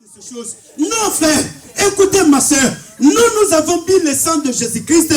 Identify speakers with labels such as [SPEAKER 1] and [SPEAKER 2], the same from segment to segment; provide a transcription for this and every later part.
[SPEAKER 1] ces choses. Non, frère, écoutez ma soeur, nous avons bu le sang de Jésus-Christ,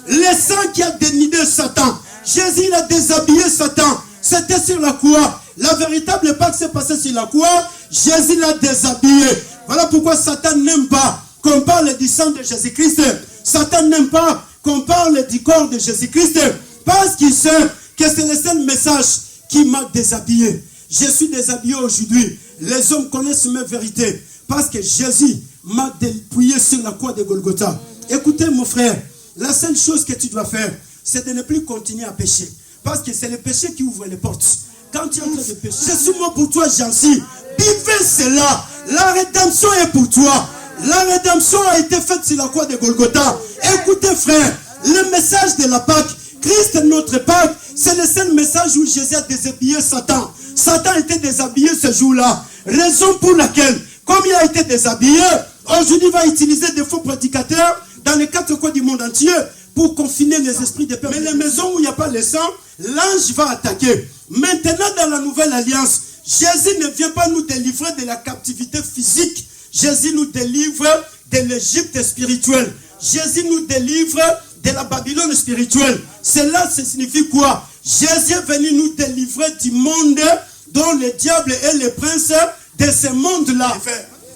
[SPEAKER 1] le sang qui a dénudé Satan. Jésus il a déshabillé Satan. C'était sur la croix. La véritable Pâque s'est passée sur la croix. Jésus l'a déshabillé. Voilà pourquoi Satan n'aime pas qu'on parle du sang de Jésus-Christ. Satan n'aime pas qu'on parle du corps de Jésus-Christ. Parce qu'il sait que c'est le seul message qui m'a déshabillé. Je suis déshabillé aujourd'hui. Les hommes connaissent mes vérités. Parce que Jésus m'a dépouillé sur la croix de Golgotha. Écoutez mon frère, la seule chose que tu dois faire, c'est de ne plus continuer à pécher. Parce que c'est le péché qui ouvre les portes. Quand tu es en train de pécher, c'est souvent pour toi, Jancy. Vivez cela. La rédemption est pour toi. La rédemption a été faite sur la croix de Golgotha. Écoutez frère, le message de la Pâque, Christ notre Pâque, c'est le seul message où Jésus a déshabillé Satan. Satan était déshabillé ce jour-là. Raison pour laquelle, comme il a été déshabillé, aujourd'hui il va utiliser des faux prédicateurs dans les 4 coins du monde entier pour confiner les esprits des peuples. Mais les maisons où il n'y a pas le sang, l'ange va attaquer. Maintenant dans la nouvelle alliance, Jésus ne vient pas nous délivrer de la captivité physique. Jésus nous délivre de l'Égypte spirituelle. Jésus nous délivre de la Babylone spirituelle. Cela, ça signifie quoi? Jésus est venu nous délivrer du monde dont le diable est le prince de ce monde-là.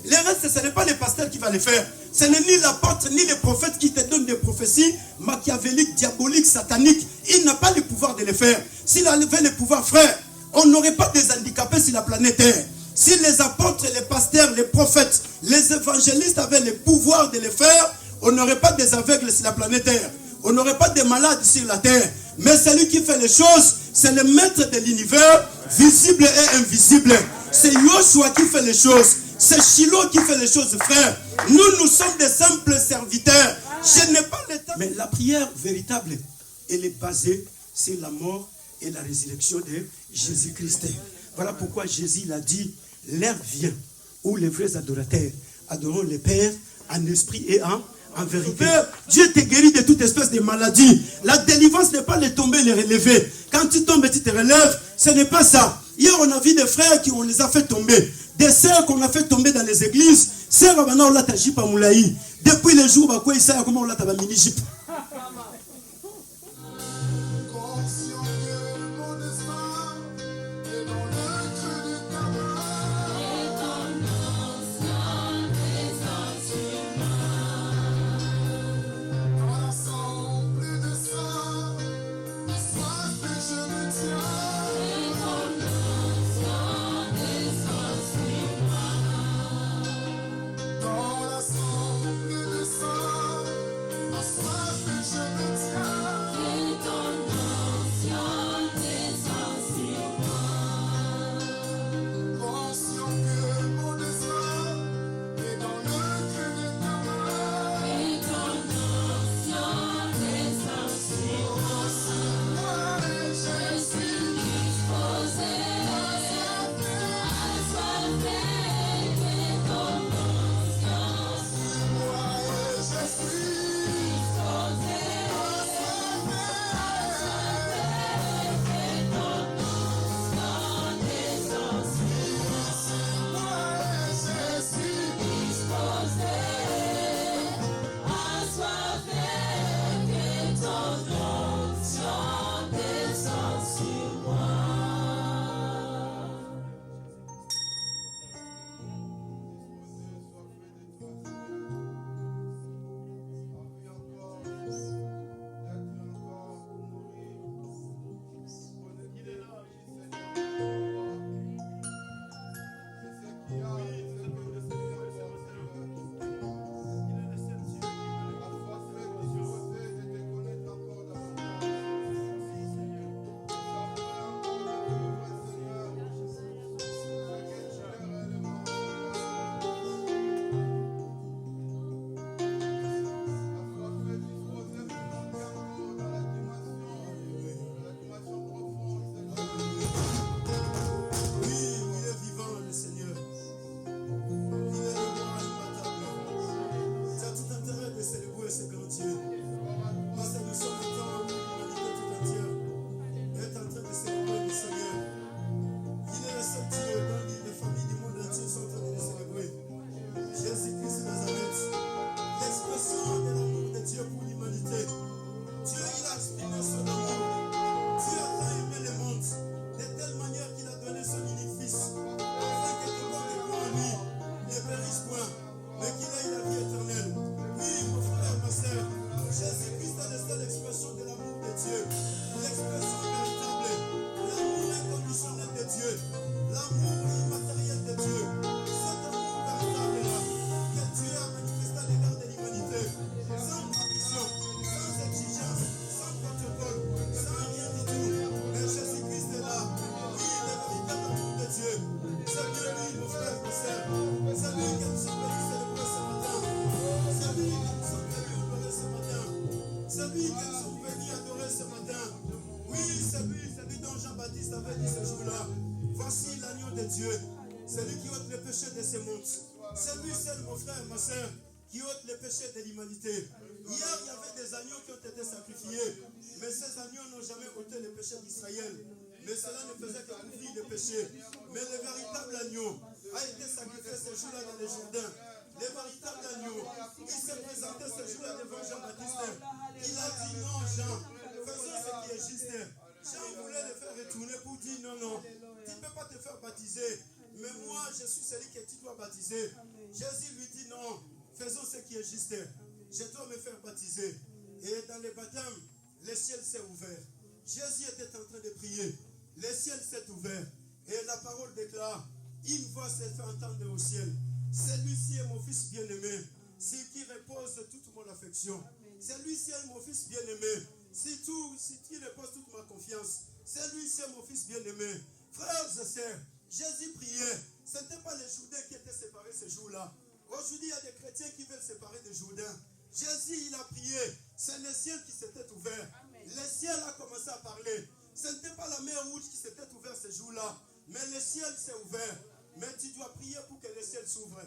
[SPEAKER 1] Le reste, ce n'est pas le pasteur qui va le faire. Ce n'est ni l'apôtre, ni le prophète qui te donne des prophéties machiavéliques, diaboliques, sataniques. Il n'a pas le pouvoir de le faire. S'il avait le pouvoir, frère, on n'aurait pas des handicapés sur la planète Terre. Si les apôtres, les pasteurs, les prophètes, les évangélistes avaient le pouvoir de le faire, on n'aurait pas des aveugles sur la planète Terre. On n'aurait pas de malades sur la terre. Mais celui qui fait les choses, c'est le maître de l'univers, visible et invisible. C'est Yoshua qui fait les choses. C'est Shiloh qui fait les choses, frère. Nous sommes des simples serviteurs. Je n'ai pas le temps. Mais la prière véritable, elle est basée sur la mort et la résurrection de Jésus-Christ. Voilà pourquoi Jésus l'a dit, l'heure vient où les vrais adorateurs adoreront le Père en esprit et en vérité. Dieu te guérit de toute espèce de maladie. La délivrance n'est pas les tomber, les relever. Quand tu tombes et tu te relèves, ce n'est pas ça. Hier, on a vu des frères qui on les a fait tomber. Des sœurs qu'on a fait tomber dans les églises. Sœur, maintenant, on l'a tagi par Moulaï. Depuis le jour, quoi, il sait comment on l'a taba mini-jip.
[SPEAKER 2] Dans la sombre de sang, ma soif
[SPEAKER 1] de Dieu. C'est lui qui ôte le péché de ce monde. C'est lui seul, mon frère, ma soeur, qui ôte le péché de l'humanité. Hier, il y avait des agneaux qui ont été sacrifiés, mais ces agneaux n'ont jamais ôté le péché d'Israël. Mais cela ne faisait que couvrir le péché. Mais le véritable agneau a été sacrifié ce jour-là dans le Jourdain. Le véritable agneau, il s'est présenté ce jour-là devant Jean-Baptiste. Il a dit non, Jean, faisons ce qui est juste. Jean voulait le faire retourner pour dire non, non, tu ne peux pas te faire baptiser. Mais moi, je suis celui que tu dois baptiser. Jésus lui dit non, faisons ce qui est juste. Je dois me faire baptiser. Et dans le baptême, le ciel s'est ouvert. Jésus était en train de prier. Le ciel s'est ouvert. Et la parole déclare, une voix s'est fait entendre au ciel. Celui-ci est mon fils bien-aimé, c'est qui repose toute mon affection. Celui-ci est mon fils bien-aimé, si tu reposes toute ma confiance. Celui-ci est mon fils bien-aimé. Frères et sœurs, Jésus priait. Ce n'était pas les Jourdains qui étaient séparés ce jour-là. Aujourd'hui, il y a des chrétiens qui veulent séparer des Jourdains. Jésus, il a prié. C'est le ciel qui s'était ouvert. Le ciel a commencé à parler. Ce n'était pas la mer rouge qui s'était ouverte ce jour-là, mais le ciel s'est ouvert. Mais tu dois prier pour que le ciel s'ouvre,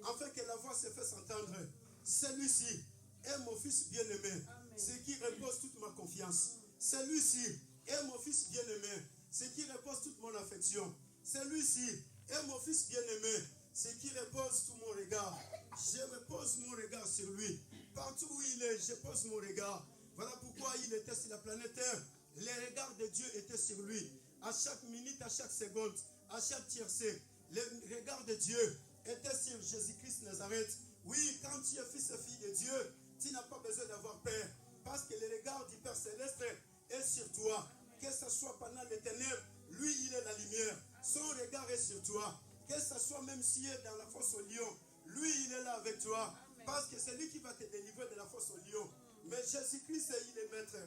[SPEAKER 1] afin que la voix se fasse entendre. Celui-ci est mon fils bien-aimé, c'est qui repose toute ma confiance. Celui-ci est mon fils bien-aimé, c'est qui repose toute mon affection. Celui-ci est mon fils bien-aimé, c'est qui repose tout mon regard. Je repose mon regard sur lui. Partout où il est, je pose mon regard. Voilà pourquoi il était sur la planète Terre. Le regard de Dieu était sur lui. À chaque minute, à chaque seconde, à chaque tiercé, le regard de Dieu était sur Jésus-Christ Nazareth. Oui, quand tu es fils et fille de Dieu, tu n'as pas besoin d'avoir peur. Parce que le regard du Père Céleste est sur toi. Que ce soit pendant les ténèbres, lui, il est la lumière. Son regard est sur toi. Que ce soit même s'il est dans la fosse au lion, lui, il est là avec toi. Parce que c'est lui qui va te délivrer de la fosse au lion. Mais Jésus-Christ, il est maître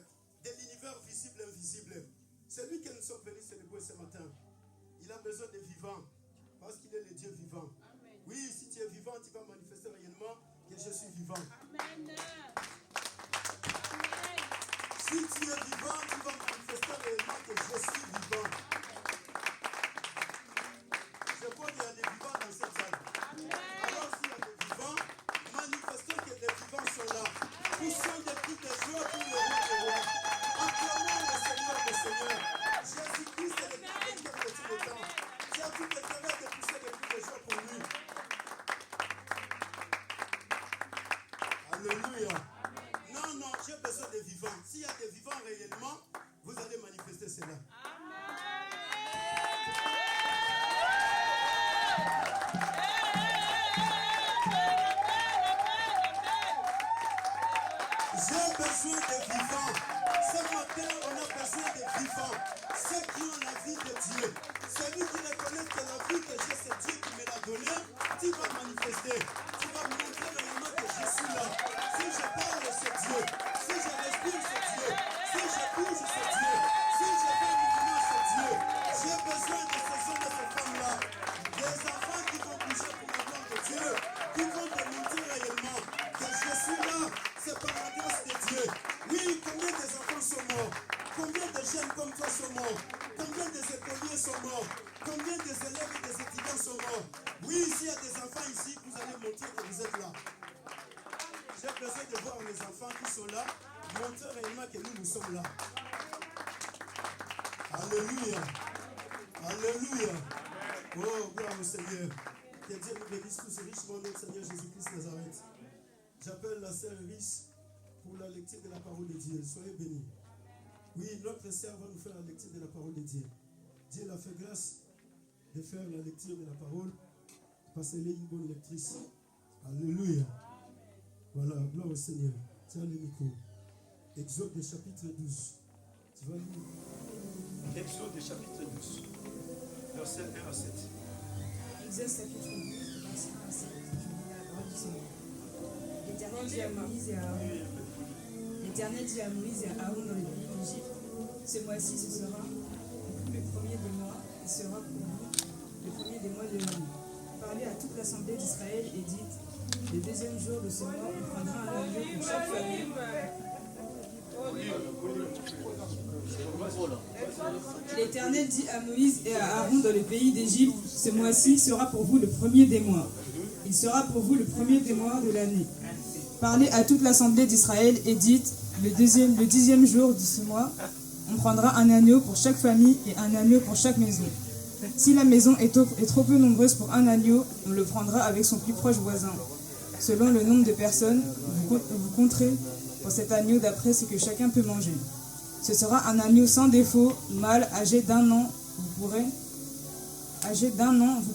[SPEAKER 1] de l'univers visible et invisible. C'est lui que nous sommes venus célébrer ce matin. Il a besoin de vivants. Parce qu'il est le Dieu vivant. Amen. Oui, si tu es vivant, tu vas manifester réellement que je suis vivant. Amen. Si tu es vivant, tu vas manifester réellement que je suis vivant. Je crois qu'il y a des vivants dans cette salle. Amen. Alors s'il y a des vivants, manifestons que des vivants sont là. Poussons des cris de joie pour le roi des rois. Acclamons le Seigneur des seigneurs. Jésus-Christ est le Créateur de tous les temps. Tu as tout intérêt de pousser des cris de joie pour lui. Alléluia. Non, non, j'ai besoin de vivants. S'il y a des vivants réellement, vous allez manifester cela. J'ai besoin de vivants. Ce matin, on a besoin de vivants. Ceux qui ont la vie de Dieu. Celui qui reconnaît que la vie que j'ai, c'est Dieu qui me l'a donnée, tu vas manifester. Tu vas montrer réellement que je suis là. Si je parle, c'est Dieu. Si je respire, c'est Dieu. Si je bouge, c'est Dieu. Si je fais un mouvement, c'est Dieu. J'ai besoin de ces hommes et ces femmes-là. Des enfants qui vont bouger pour la gloire de Dieu. Qui vont démontrer réellement que je suis là. C'est par la grâce de Dieu. Oui, combien des enfants sont morts? Combien de jeunes comme toi sont morts? Combien des écoliers sont morts? Combien des élèves et des étudiants sont morts? Oui, s'il y a des enfants ici, vous allez montrer que vous êtes là. J'ai besoin de voir les enfants qui sont là, montrer réellement que nous sommes là. Alléluia. Alléluia. Oh, gloire au Seigneur. Que Dieu nous bénisse tous richement, notre Seigneur Jésus-Christ Nazareth. J'appelle la sœur Rhys pour la lecture de la parole de Dieu. Soyez bénis. Oui, notre sœur va nous faire la lecture de la parole de Dieu. Dieu l'a fait grâce de faire la lecture de la parole parce qu'elle est une bonne lectrice. Alléluia. Voilà, gloire au Seigneur. Tiens le micro. Exode chapitre 12. Tu vas lire. Exode chapitre 12. Verset 1 à 7.
[SPEAKER 2] Exode chapitre 12, verset 1 à 7. Je lis la parole du Seigneur. L'Éternel dit à Moïse et à Aaron. L'Éternel dit à Moïse et à Aaron dans le pays d'Égypte, ce mois-ci ce sera le premier des mois, il sera pour vous le premier des mois de l'année. Parlez à toute l'assemblée d'Israël et dites, le deuxième jour de ce mois, on prendra un agneau pour chaque famille. L'Éternel dit à Moïse et à Aaron dans le pays d'Égypte, ce mois-ci sera pour vous le premier des mois. Il sera pour vous le premier des mois de l'année. Parlez à toute l'assemblée d'Israël et dites, le dixième jour de ce mois, on prendra un agneau pour chaque famille et un agneau pour chaque maison. Si la maison est trop peu nombreuse pour un agneau, on le prendra avec son plus proche voisin. Selon le nombre de personnes, vous compterez pour cet agneau d'après ce que chacun peut manger. Ce sera un agneau sans défaut, mâle, âgé d'un an. Vous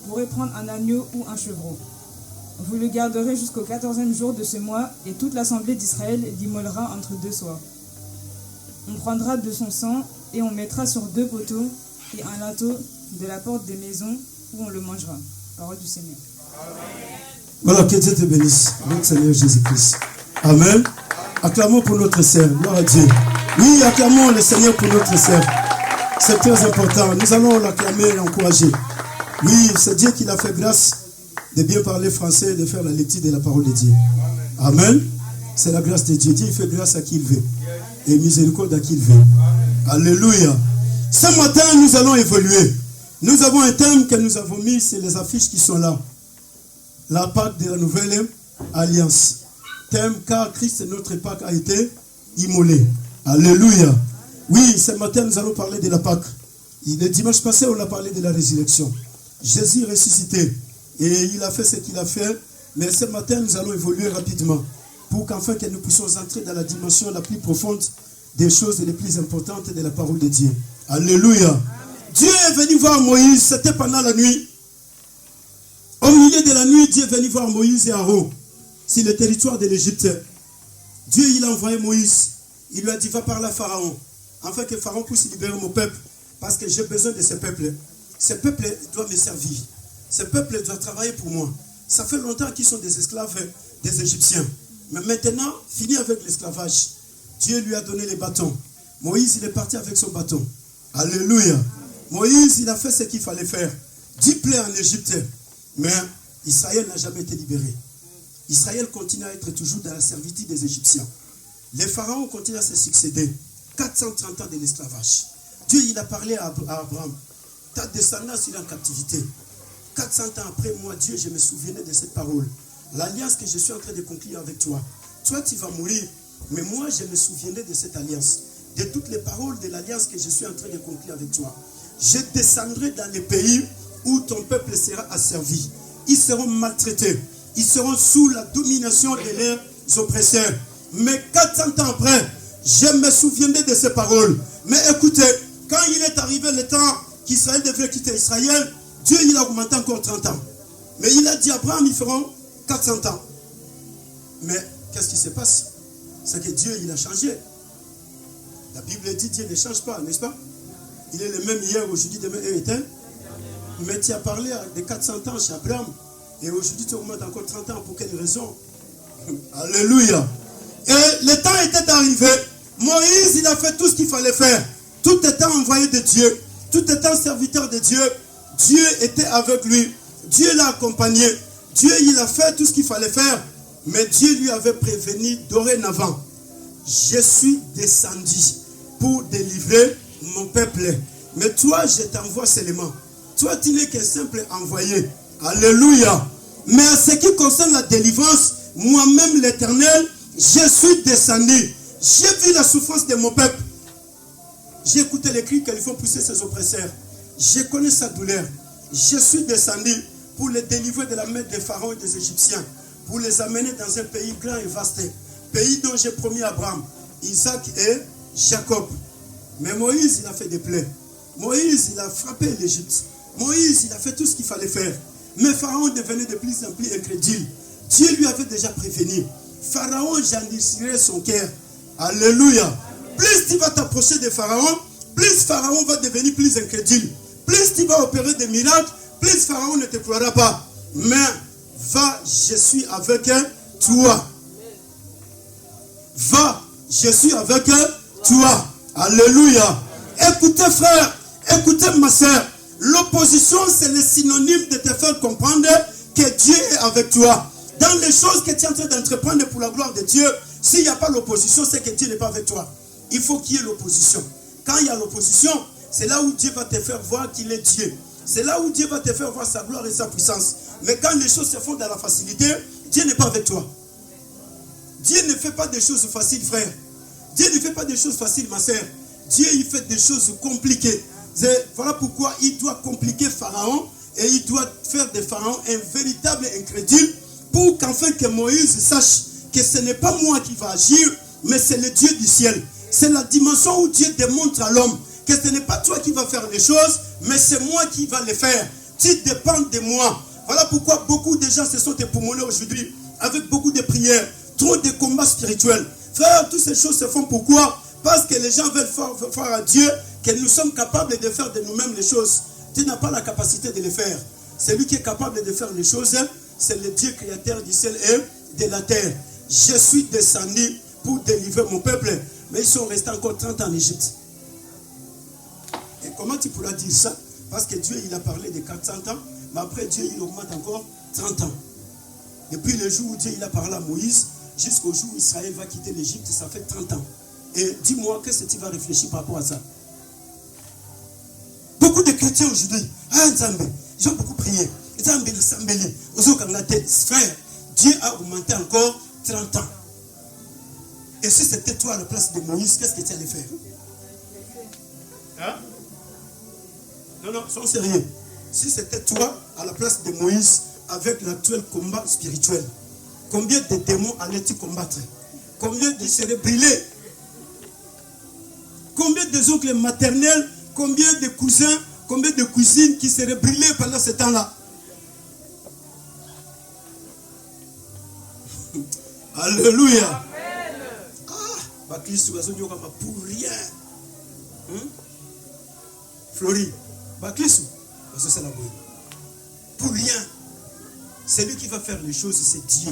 [SPEAKER 2] pourrez prendre un agneau ou un chevreau. Vous le garderez jusqu'au 14e jour de ce mois, et toute l'assemblée d'Israël l'immolera entre deux soirs. On prendra de son sang, et on mettra sur 2 poteaux et un linteau de la porte des maisons où on le mangera. Parole du Seigneur.
[SPEAKER 1] Voilà, que Dieu te bénisse, notre Seigneur Jésus-Christ. Amen. Acclamons pour notre sœur. Gloire à Dieu. Oui, acclamons le Seigneur pour notre sœur. C'est très important. Nous allons l'acclamer et l'encourager. Oui, c'est Dieu qui l'a fait grâce de bien parler français et de faire la lecture de la parole de Dieu. Amen. C'est la grâce de Dieu. Dieu fait grâce à qui il veut. Et miséricorde à qui il veut. Alléluia. Ce matin, nous allons évoluer. Nous avons un thème que nous avons mis sur les affiches qui sont là. La Pâque de la Nouvelle Alliance. Thème, car Christ, notre Pâque, a été immolé. Alléluia. Oui, ce matin, nous allons parler de la Pâque. Le dimanche passé, on a parlé de la résurrection. Jésus ressuscité. Et il a fait ce qu'il a fait. Mais ce matin, nous allons évoluer rapidement. Pour qu'enfin que nous puissions entrer dans la dimension la plus profonde des choses les plus importantes de la parole de Dieu. Alléluia. Amen. Dieu est venu voir Moïse. C'était pendant la nuit. Au milieu de la nuit, Dieu est venu voir Moïse et Aaron sur le territoire de l'Égypte. Dieu, il a envoyé Moïse. Il lui a dit, va parler à Pharaon, afin que Pharaon puisse libérer mon peuple, parce que j'ai besoin de ce peuple. Ce peuple doit me servir. Ce peuple doit travailler pour moi. Ça fait longtemps qu'ils sont des esclaves des Égyptiens. Mais maintenant, fini avec l'esclavage. Dieu lui a donné les bâtons. Moïse, il est parti avec son bâton. Alléluia. Moïse, il a fait ce qu'il fallait faire. 10 plaies en Égypte. Mais Israël n'a jamais été libéré. Israël continue à être toujours dans la servitude des Égyptiens. Les pharaons continuent à se succéder. 430 ans de l'esclavage. Dieu, il a parlé à Abraham. Ta descendance, il est en captivité. 400 ans après, moi, Dieu, je me souvenais de cette parole. L'alliance que je suis en train de conclure avec toi. Toi, tu vas mourir. Mais moi, je me souvenais de cette alliance. De toutes les paroles de l'alliance que je suis en train de conclure avec toi. Je descendrai dans les pays où ton peuple sera asservi. Ils seront maltraités. Ils seront sous la domination de leurs oppresseurs. Mais 400 ans après, je me souviendrai de ces paroles. Mais écoutez, quand il est arrivé le temps qu'Israël devait quitter Israël, Dieu il a augmenté encore 30 ans. Mais il a dit à Abraham, ils feront 400 ans. Mais qu'est-ce qui se passe? C'est que Dieu, il a changé. La Bible dit Dieu ne change pas, n'est-ce pas? Il est le même hier, aujourd'hui, demain et éternel. Mais tu as parlé de 400 ans chez Abraham. Et aujourd'hui, tu augmentes encore 30 ans. Pour quelle raison? Alléluia. Et le temps était arrivé. Moïse, il a fait tout ce qu'il fallait faire. Tout étant envoyé de Dieu. Tout étant serviteur de Dieu. Dieu était avec lui. Dieu l'a accompagné. Dieu, il a fait tout ce qu'il fallait faire. Mais Dieu lui avait prévenu dorénavant. Je suis descendu pour délivrer mon peuple. Mais toi, je t'envoie seulement. Toi, tu n'es qu'un simple envoyé. Alléluia. Mais en ce qui concerne la délivrance, moi-même l'Éternel, je suis descendu. J'ai vu la souffrance de mon peuple. J'ai écouté les cris qu'il faut pousser ses oppresseurs. Je connais sa douleur. Je suis descendu pour les délivrer de la main des pharaons et des Égyptiens. Pour les amener dans un pays grand et vaste. Pays dont j'ai promis Abraham, Isaac et Jacob. Mais Moïse, il a fait des plaies. Moïse, il a frappé l'Égypte. Moïse, il a fait tout ce qu'il fallait faire. Mais Pharaon devenait de plus en plus incrédule. Dieu lui avait déjà prévenu. Pharaon j'endurcirait son cœur. Alléluia. Plus tu vas t'approcher de Pharaon, plus Pharaon va devenir plus incrédule. Plus tu vas opérer des miracles, plus Pharaon ne te croira pas. Mais va, je suis avec toi. Va, je suis avec toi. Alléluia. Écoutez frère, écoutez ma soeur. L'opposition c'est le synonyme de te faire comprendre que Dieu est avec toi. Dans les choses que tu es en train d'entreprendre pour la gloire de Dieu, s'il n'y a pas l'opposition, c'est que Dieu n'est pas avec toi. il faut qu'il y ait l'opposition. Quand il y a l'opposition, c'est là où Dieu va te faire voir qu'il est Dieu. C'est là où Dieu va te faire voir sa gloire et sa puissance. Mais quand les choses se font dans la facilité, Dieu n'est pas avec toi. Dieu ne fait pas des choses faciles, frère. Dieu ne fait pas des choses faciles, ma sœur. Dieu, il fait des choses compliquées. Voilà pourquoi il doit compliquer Pharaon et il doit faire de Pharaon un véritable incrédule pour qu'enfin que Moïse sache que ce n'est pas moi qui va agir, mais c'est le Dieu du ciel. C'est la dimension où Dieu démontre à l'homme que ce n'est pas toi qui vas faire les choses, mais c'est moi qui va les faire. Tu dépends de moi. Voilà pourquoi beaucoup de gens se sont époumonés aujourd'hui avec beaucoup de prières, trop de combats spirituels. Frère, toutes ces choses se font pourquoi? Parce que les gens veulent faire à Dieu que nous sommes capables de faire de nous-mêmes les choses. Dieu n'a pas la capacité de les faire. Celui qui est capable de faire les choses, c'est le Dieu créateur du ciel et de la terre. Je suis descendu pour délivrer mon peuple. Mais ils sont restés encore 30 ans en Égypte. Et comment tu pourras dire ça? Parce que Dieu, il a parlé de 400 ans, mais après Dieu, il augmente encore 30 ans. Depuis le jour où Dieu, il a parlé à Moïse, jusqu'au jour où Israël va quitter l'Égypte, ça fait 30 ans. Et dis-moi, qu'est-ce que tu vas réfléchir par rapport à ça? Beaucoup de chrétiens aujourd'hui, ils ont beaucoup prié. Frère, Dieu a augmenté encore 30 ans. Et si c'était toi à la place de Moïse, qu'est-ce que tu allais faire? Hein? Non, sois sérieux. Si c'était toi à la place de Moïse, avec l'actuel combat spirituel, combien de démons allais-tu combattre? Combien de seraient brûlés? Combien de oncles maternels, combien de cousins, combien de cousines qui seraient brûlés pendant ce temps-là? Alléluia. Pour rien. Flori. Pour rien. C'est lui qui va faire les choses, c'est Dieu.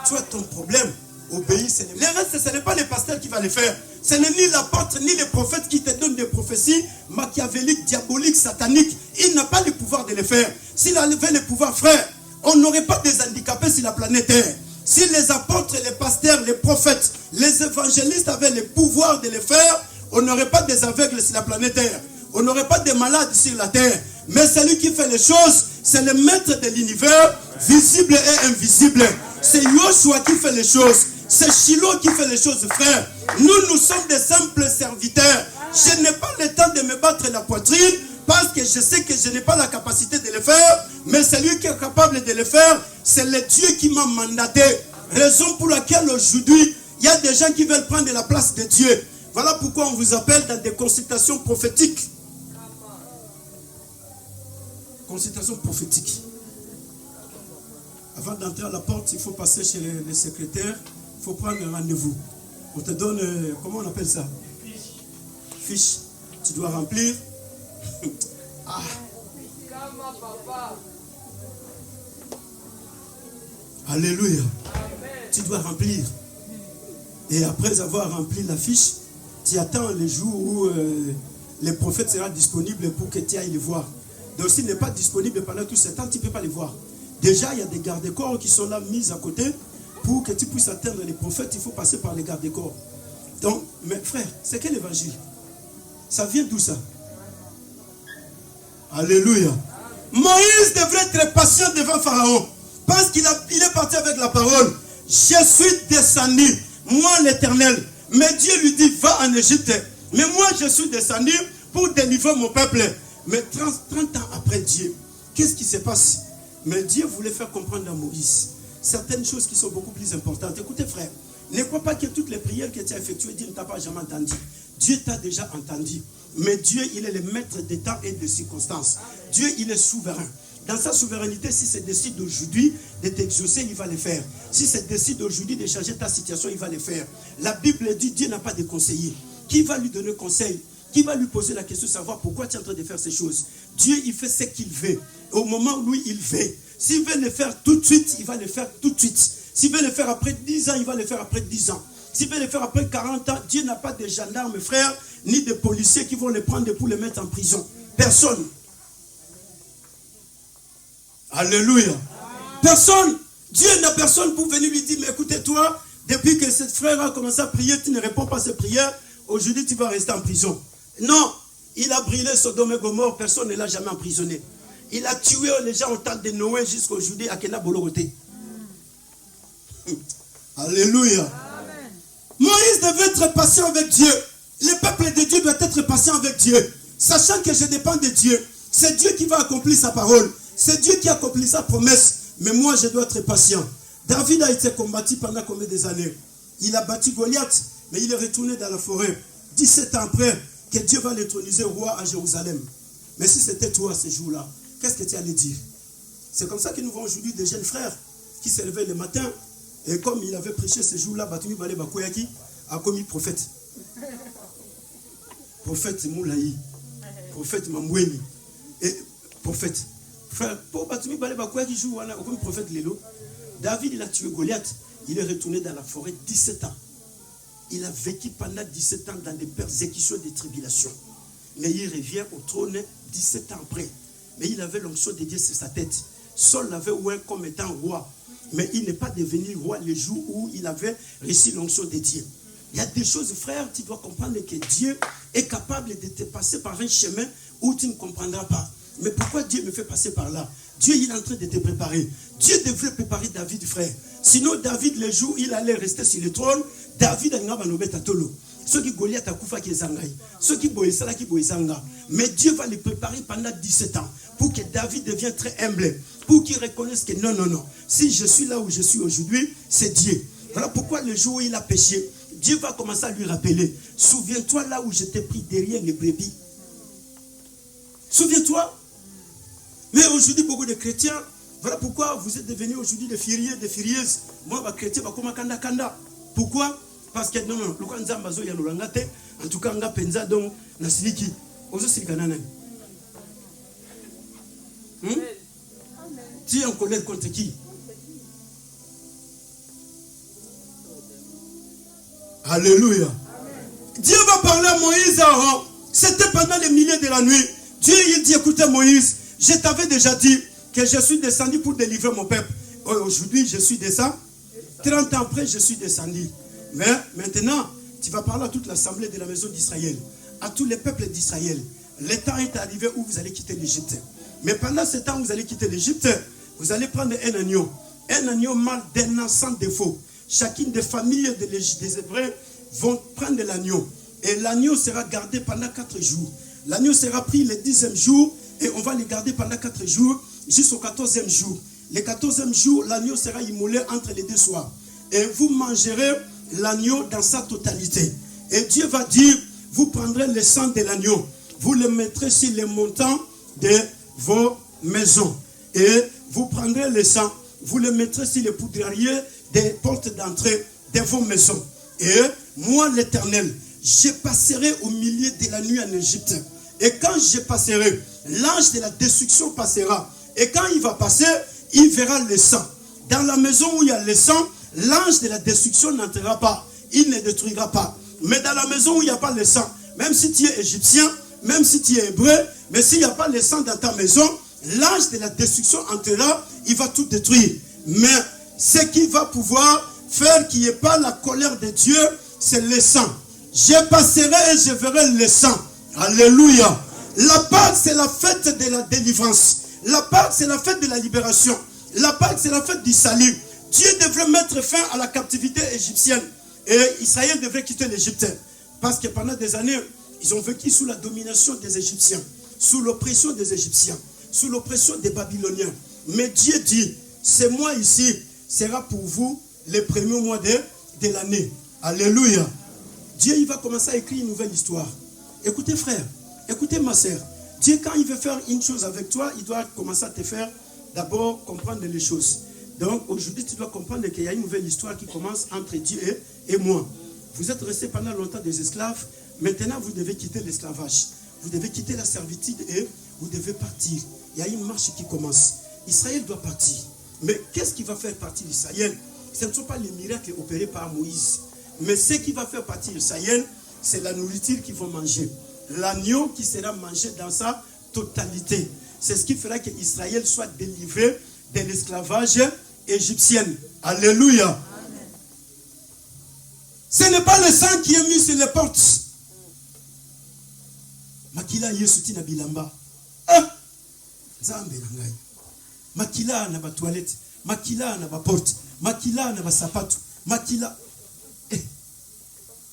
[SPEAKER 1] Toi, ton problème, obéis. Les restes, ce n'est pas les pasteurs qui vont les faire. Ce n'est ni l'apôtre, ni les prophètes qui te donnent des prophéties machiavéliques, diaboliques, sataniques. Il n'a pas le pouvoir de les faire. S'il avait le pouvoir, frère, on n'aurait pas des handicapés sur la planète Terre. Si les apôtres, les pasteurs, les prophètes, les évangélistes avaient le pouvoir de les faire, on n'aurait pas des aveugles sur la planète Terre. On n'aurait pas de malades sur la terre. Mais celui qui fait les choses, c'est le maître de l'univers, visible et invisible. C'est Yoshua qui fait les choses. C'est Shiloh qui fait les choses, frère. Nous sommes des simples serviteurs. Je n'ai pas le temps de me battre la poitrine parce que je sais que je n'ai pas la capacité de le faire. Mais celui qui est capable de le faire, c'est le Dieu qui m'a mandaté. Raison pour laquelle aujourd'hui, il y a des gens qui veulent prendre la place de Dieu. Voilà pourquoi on vous appelle dans des consultations prophétiques. Consultation prophétique. Avant d'entrer à la porte, il faut passer chez les secrétaires. Il faut prendre un rendez-vous. On te donne, comment on appelle ça? Fiche. Tu dois remplir. Alléluia. Tu dois remplir. Et après avoir rempli la fiche, tu attends le jour où le prophète sera disponible pour que tu ailles le voir. Donc s'il n'est pas disponible pendant tout ce temps, tu ne peux pas les voir. Déjà, il y a des gardes-corps qui sont là mis à côté. Pour que tu puisses atteindre les prophètes, il faut passer par les gardes-corps. Donc, mes frères, c'est quel évangile? Ça vient d'où ça? Alléluia. Moïse devrait être patient devant Pharaon. Parce qu'il est parti avec la parole. Je suis descendu, moi l'Éternel. Mais Dieu lui dit, va en Égypte. Mais moi, je suis descendu pour délivrer mon peuple. Mais 30 ans après Dieu, qu'est-ce qui se passe? Mais Dieu voulait faire comprendre à Moïse certaines choses qui sont beaucoup plus importantes. Écoutez, frère, ne crois pas que toutes les prières que tu as effectuées, Dieu ne t'a pas jamais entendu. Dieu t'a déjà entendu. Mais Dieu, il est le maître des temps et des circonstances. Dieu, il est souverain. Dans sa souveraineté, si c'est décide aujourd'hui de t'exaucer, il va le faire. Si c'est décide aujourd'hui de changer ta situation, il va le faire. La Bible dit, Dieu n'a pas de conseiller. Qui va lui donner conseil? Qui va lui poser la question de savoir pourquoi tu es en train de faire ces choses? Dieu, il fait ce qu'il veut. Au moment où lui, il veut. S'il veut le faire tout de suite, il va le faire tout de suite. S'il veut le faire après 10 ans, il va le faire après 10 ans. S'il veut le faire après 40 ans, Dieu n'a pas de gendarmes, frères, ni de policiers qui vont le prendre pour le mettre en prison. Personne. Alléluia. Personne. Dieu n'a personne pour venir lui dire, mais écoutez, toi, depuis que ce frère a commencé à prier, tu ne réponds pas à ses prières. aujourd'hui tu vas rester en prison. Non, il a brûlé Sodome et Gomorrhe, personne ne l'a jamais emprisonné. Il a tué les gens au temps de Noé jusqu'à aujourd'hui à Kena Boloroté. Alléluia. Amen. Moïse devait être patient avec Dieu. Le peuple de Dieu doit être patient avec Dieu. Sachant que je dépends de Dieu. C'est Dieu qui va accomplir sa parole. C'est Dieu qui accomplit sa promesse. Mais moi, je dois être patient. David a été combattu pendant combien d'années? Il a battu Goliath, mais il est retourné dans la forêt. 17 ans après, que Dieu va l'étroniser roi à Jérusalem. Mais si c'était toi ce jour-là, qu'est-ce que tu allais dire? C'est comme ça que nous voyons aujourd'hui des jeunes frères qui se réveillent le matin. Et comme il avait prêché ce jour-là, Batumi Bale Bakoyaki a commis prophète. Prophète Moulaï. Prophète Mamoueni. Et prophète. Frère, pour Batumi Bale Bakoyaki joue comme prophète Lélo. David, il a tué Goliath. Il est retourné dans la forêt 17 ans. Il a vécu pendant 17 ans dans des persécutions, des tribulations. Mais il revient au trône 17 ans après. Mais il avait l'onction de Dieu sur sa tête. Saul l'avait oué comme étant roi. Mais il n'est pas devenu roi le jour où il avait reçu l'onction de Dieu. Il y a des choses, frère, tu dois comprendre que Dieu est capable de te passer par un chemin où tu ne comprendras pas. Mais pourquoi Dieu me fait passer par là? Dieu, il est en train de te préparer. Dieu devrait préparer David, frère. Sinon, David, le jour où il allait rester sur le trône, David a nobé tatolo. Ceux qui Goliath a koufa qui zangai. Ceux qui boisala qui boisanga. Mais Dieu va les préparer pendant 17 ans pour que David devienne très humble, pour qu'il reconnaisse que non. Si je suis là où je suis aujourd'hui, c'est Dieu. Voilà pourquoi le jour où il a péché, Dieu va commencer à lui rappeler. Souviens-toi là où je t'ai pris derrière les brebis. Souviens-toi. Mais aujourd'hui, beaucoup de chrétiens, voilà pourquoi vous êtes devenus aujourd'hui des furieux, des furieuses. Moi, les chrétiens, comme kanda. Pourquoi? Parce que non, en tout cas, on a pensa donc nasiliki. Ozo silikanana. Tu es en colère contre qui? Alléluia. Amen. Dieu va parler à Moïse à Aaron. C'était pendant les milieux de la nuit. Dieu il dit, écoutez Moïse, je t'avais déjà dit que je suis descendu pour délivrer mon peuple. Aujourd'hui, je suis descendu. 30 ans après, je suis descendu. Mais maintenant, tu vas parler à toute l'assemblée de la maison d'Israël, à tous les peuples d'Israël. Le temps est arrivé où vous allez quitter l'Égypte. Mais pendant ce temps où vous allez quitter l'Égypte, vous allez prendre un agneau mâle d'un an sans défaut. Chacune des familles des Hébreux vont prendre l'agneau. Et l'agneau sera gardé pendant 4 jours. L'agneau sera pris le 10e jour et on va le garder pendant 4 jours jusqu'au 14e jour. Le 14e jour, l'agneau sera immolé entre les 2 soirs. Et vous mangerez l'agneau dans sa totalité. Et Dieu va dire, vous prendrez le sang de l'agneau, vous le mettrez sur les montants de vos maisons. Et vous prendrez le sang, vous le mettrez sur les poudriers des portes d'entrée de vos maisons. Et moi, l'Éternel, je passerai au milieu de la nuit en Égypte. Et quand je passerai, l'ange de la destruction passera. Et quand il va passer, il verra le sang. Dans la maison où il y a le sang, l'ange de la destruction n'entrera pas. Il ne détruira pas. Mais dans la maison où il n'y a pas le sang, même si tu es égyptien, même si tu es hébreu, mais s'il n'y a pas le sang dans ta maison, l'ange de la destruction entrera, il va tout détruire. Mais ce qui va pouvoir faire qu'il n'y ait pas la colère de Dieu, c'est le sang. Je passerai et je verrai le sang. Alléluia. La Pâque, c'est la fête de la délivrance. La Pâque, c'est la fête de la libération. La Pâque, c'est la fête du salut. Dieu devrait mettre fin à la captivité égyptienne. Et Israël devrait quitter l'Égypte. Parce que pendant des années, ils ont vécu sous la domination des Égyptiens. Sous l'oppression des Égyptiens. Sous l'oppression des Babyloniens. Mais Dieu dit, ce mois ici sera pour vous les premiers mois de l'année. Alléluia. Dieu, il va commencer à écrire une nouvelle histoire. Écoutez frère, écoutez ma sœur. Dieu, quand il veut faire une chose avec toi, il doit commencer à te faire d'abord comprendre les choses. Donc aujourd'hui, tu dois comprendre qu'il y a une nouvelle histoire qui commence entre Dieu et moi. Vous êtes restés pendant longtemps des esclaves. Maintenant, vous devez quitter l'esclavage. Vous devez quitter la servitude et vous devez partir. Il y a une marche qui commence. Israël doit partir. Mais qu'est-ce qui va faire partir d'Israël? Ce ne sont pas les miracles opérés par Moïse. Mais ce qui va faire partir d'Israël, c'est la nourriture qu'ils vont manger. L'agneau qui sera mangé dans sa totalité. C'est ce qui fera qu'Israël soit délivré de l'esclavage égyptien. Alléluia. Amen. Ce n'est pas le sang qui est mis sur les portes. Makila Yesu tina bilamba. Ah! Zambe nangai. Makila na ba toilette, makila na ba porte, makila na ba sapato, makila.